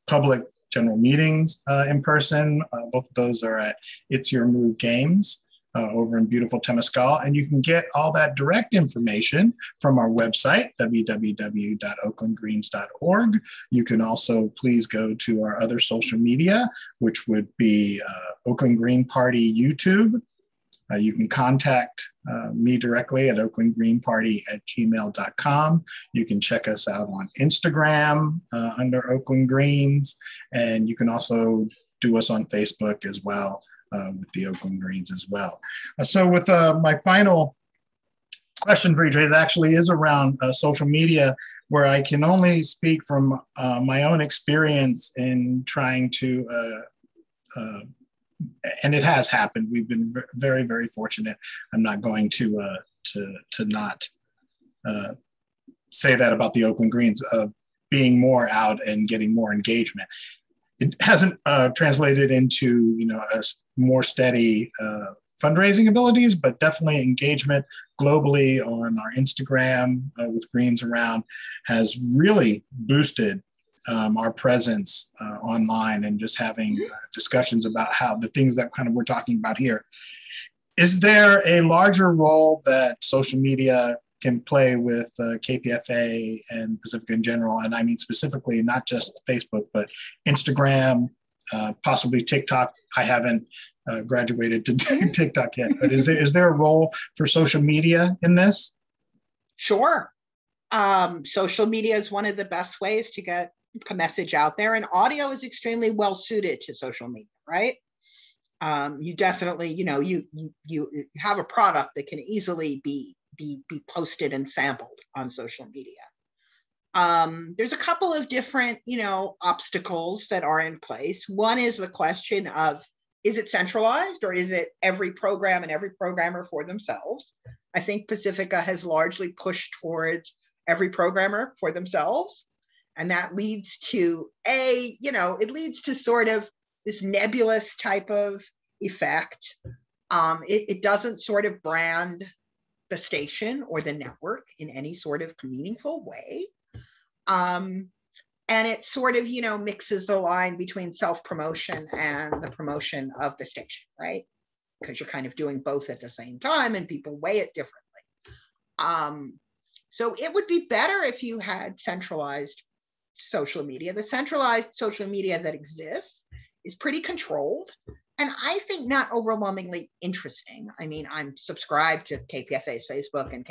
Speaker 1: public general meetings in person. Both of those are at It's Your Move Games over in beautiful Temescal. And you can get all that direct information from our website, www.oaklandgreens.org. You can also please go to our other social media, which would be Oakland Green Party YouTube. You can contact me directly at oaklandgreenparty@gmail.com. You can check us out on Instagram under Oakland Greens, and you can also do us on Facebook as well with the Oakland Greens as well. So with my final question for you, Tracy, actually is around social media, where I can only speak from my own experience in trying to and it has happened. We've been very, very fortunate. I'm not going to not say that about the Oakland Greens being more out and getting more engagement. It hasn't translated into a more steady fundraising abilities, but definitely engagement globally on our Instagram with Greens Around has really boosted our presence online and just having discussions about how the things that kind of we're talking about here. Is there a larger role that social media can play with KPFA and Pacifica in general? And I mean specifically not just Facebook, but Instagram, possibly TikTok. I haven't graduated to TikTok yet, but is there a role for social media in this?
Speaker 5: Sure. Social media is one of the best ways to get message out there, and audio is extremely well suited to social media, right? You definitely, you have a product that can easily be posted and sampled on social media. There's a couple of different, obstacles that are in place. One is the question of, is it centralized, or is it every program and every programmer for themselves? I think Pacifica has largely pushed towards every programmer for themselves. And that leads to it leads to sort of this nebulous type of effect. It doesn't sort of brand the station or the network in any sort of meaningful way. And it sort of, mixes the line between self-promotion and the promotion of the station, right? Because you're kind of doing both at the same time and people weigh it differently. So it would be better if you had centralized social media. The centralized social media that exists is pretty controlled, and I think not overwhelmingly interesting. I mean, I'm subscribed to KPFA's Facebook and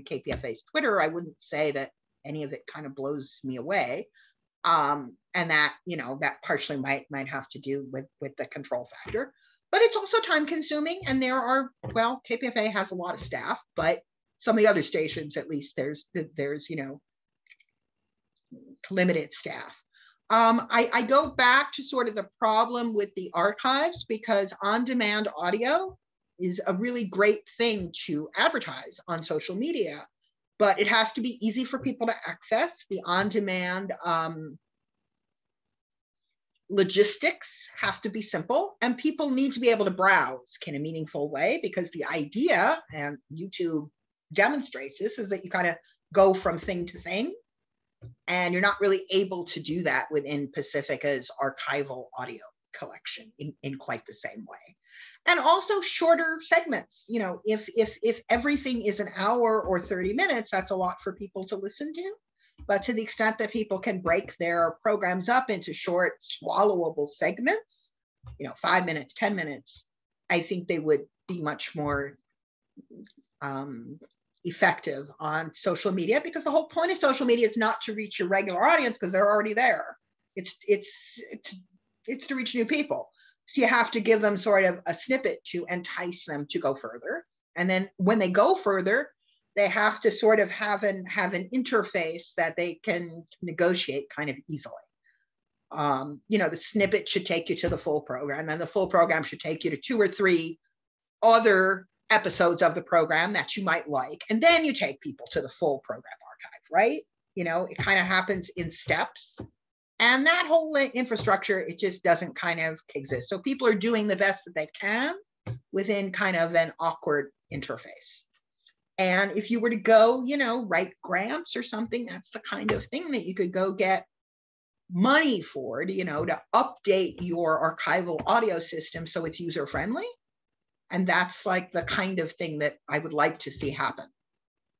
Speaker 5: KPFA's Twitter. I wouldn't say that any of it kind of blows me away. And that, that partially might have to do with the control factor, but it's also time consuming. And KPFA has a lot of staff, but some of the other stations, at least there's limited staff. I go back to sort of the problem with the archives, because on-demand audio is a really great thing to advertise on social media, but it has to be easy for people to access. The on-demand logistics have to be simple, and people need to be able to browse in a meaningful way, because the idea, and YouTube demonstrates this, is that you kind of go from thing to thing, and you're not really able to do that within Pacifica's archival audio collection in quite the same way. And also shorter segments. If everything is an hour or 30 minutes, that's a lot for people to listen to. But to the extent that people can break their programs up into short, swallowable segments, 5 minutes, 10 minutes, I think they would be much more effective on social media, because the whole point of social media is not to reach your regular audience, because they're already there. It's to reach new people. So you have to give them sort of a snippet to entice them to go further. And then when they go further, they have to sort of have an interface that they can negotiate kind of easily. The snippet should take you to the full program, and the full program should take you to 2 or 3 other episodes of the program that you might like. And then you take people to the full program archive, right? It kind of happens in steps. And that whole infrastructure, it just doesn't kind of exist. So people are doing the best that they can within kind of an awkward interface. And if you were to go, write grants or something, that's the kind of thing that you could go get money for, to update your archival audio system so it's user-friendly. And that's like the kind of thing that I would like to see happen.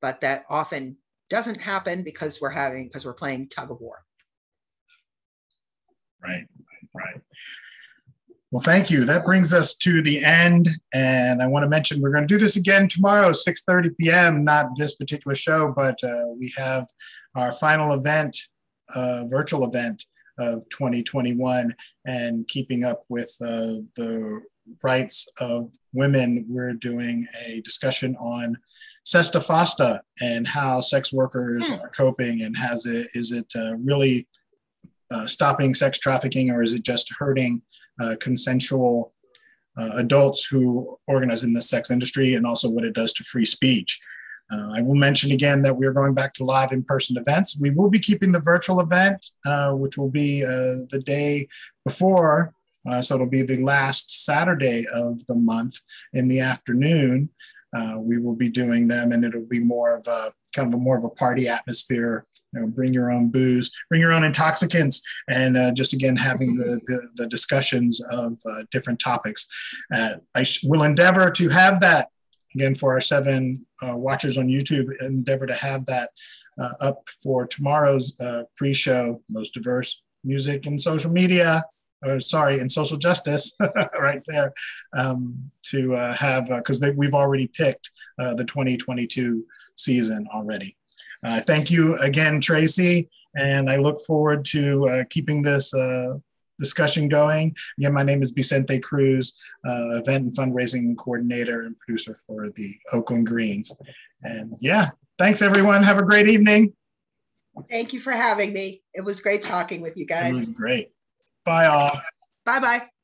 Speaker 5: But that often doesn't happen because we're playing tug of war.
Speaker 1: Right. Well, thank you. That brings us to the end. And I want to mention we're going to do this again tomorrow, 6:30 p.m., not this particular show, but we have our final event, virtual event of 2021, and keeping up with the rights of women. We're doing a discussion on Sesta Fosta and how sex workers are coping, and is it really stopping sex trafficking, or is it just hurting consensual adults who organize in the sex industry, and also what it does to free speech. I will mention again that we're going back to live in-person events. We will be keeping the virtual event, which will be the day before, so it'll be the last Saturday of the month in the afternoon. We will be doing them, and it'll be more of a party atmosphere. Bring your own booze, bring your own intoxicants, and just again having the discussions of different topics. I will endeavor to have that again for our 7 watchers on YouTube. Endeavor to have that up for tomorrow's pre-show, most diverse music and social media. And social justice, right there, to have because we've already picked the 2022 season already. Thank you again, Tracy, and I look forward to keeping this discussion going. Again, my name is Vicente Cruz, event and fundraising coordinator and producer for the Oakland Greens. And yeah, thanks everyone. Have a great evening.
Speaker 5: Thank you for having me. It was great talking with you guys.
Speaker 1: It was great. Bye all.
Speaker 5: Bye-bye.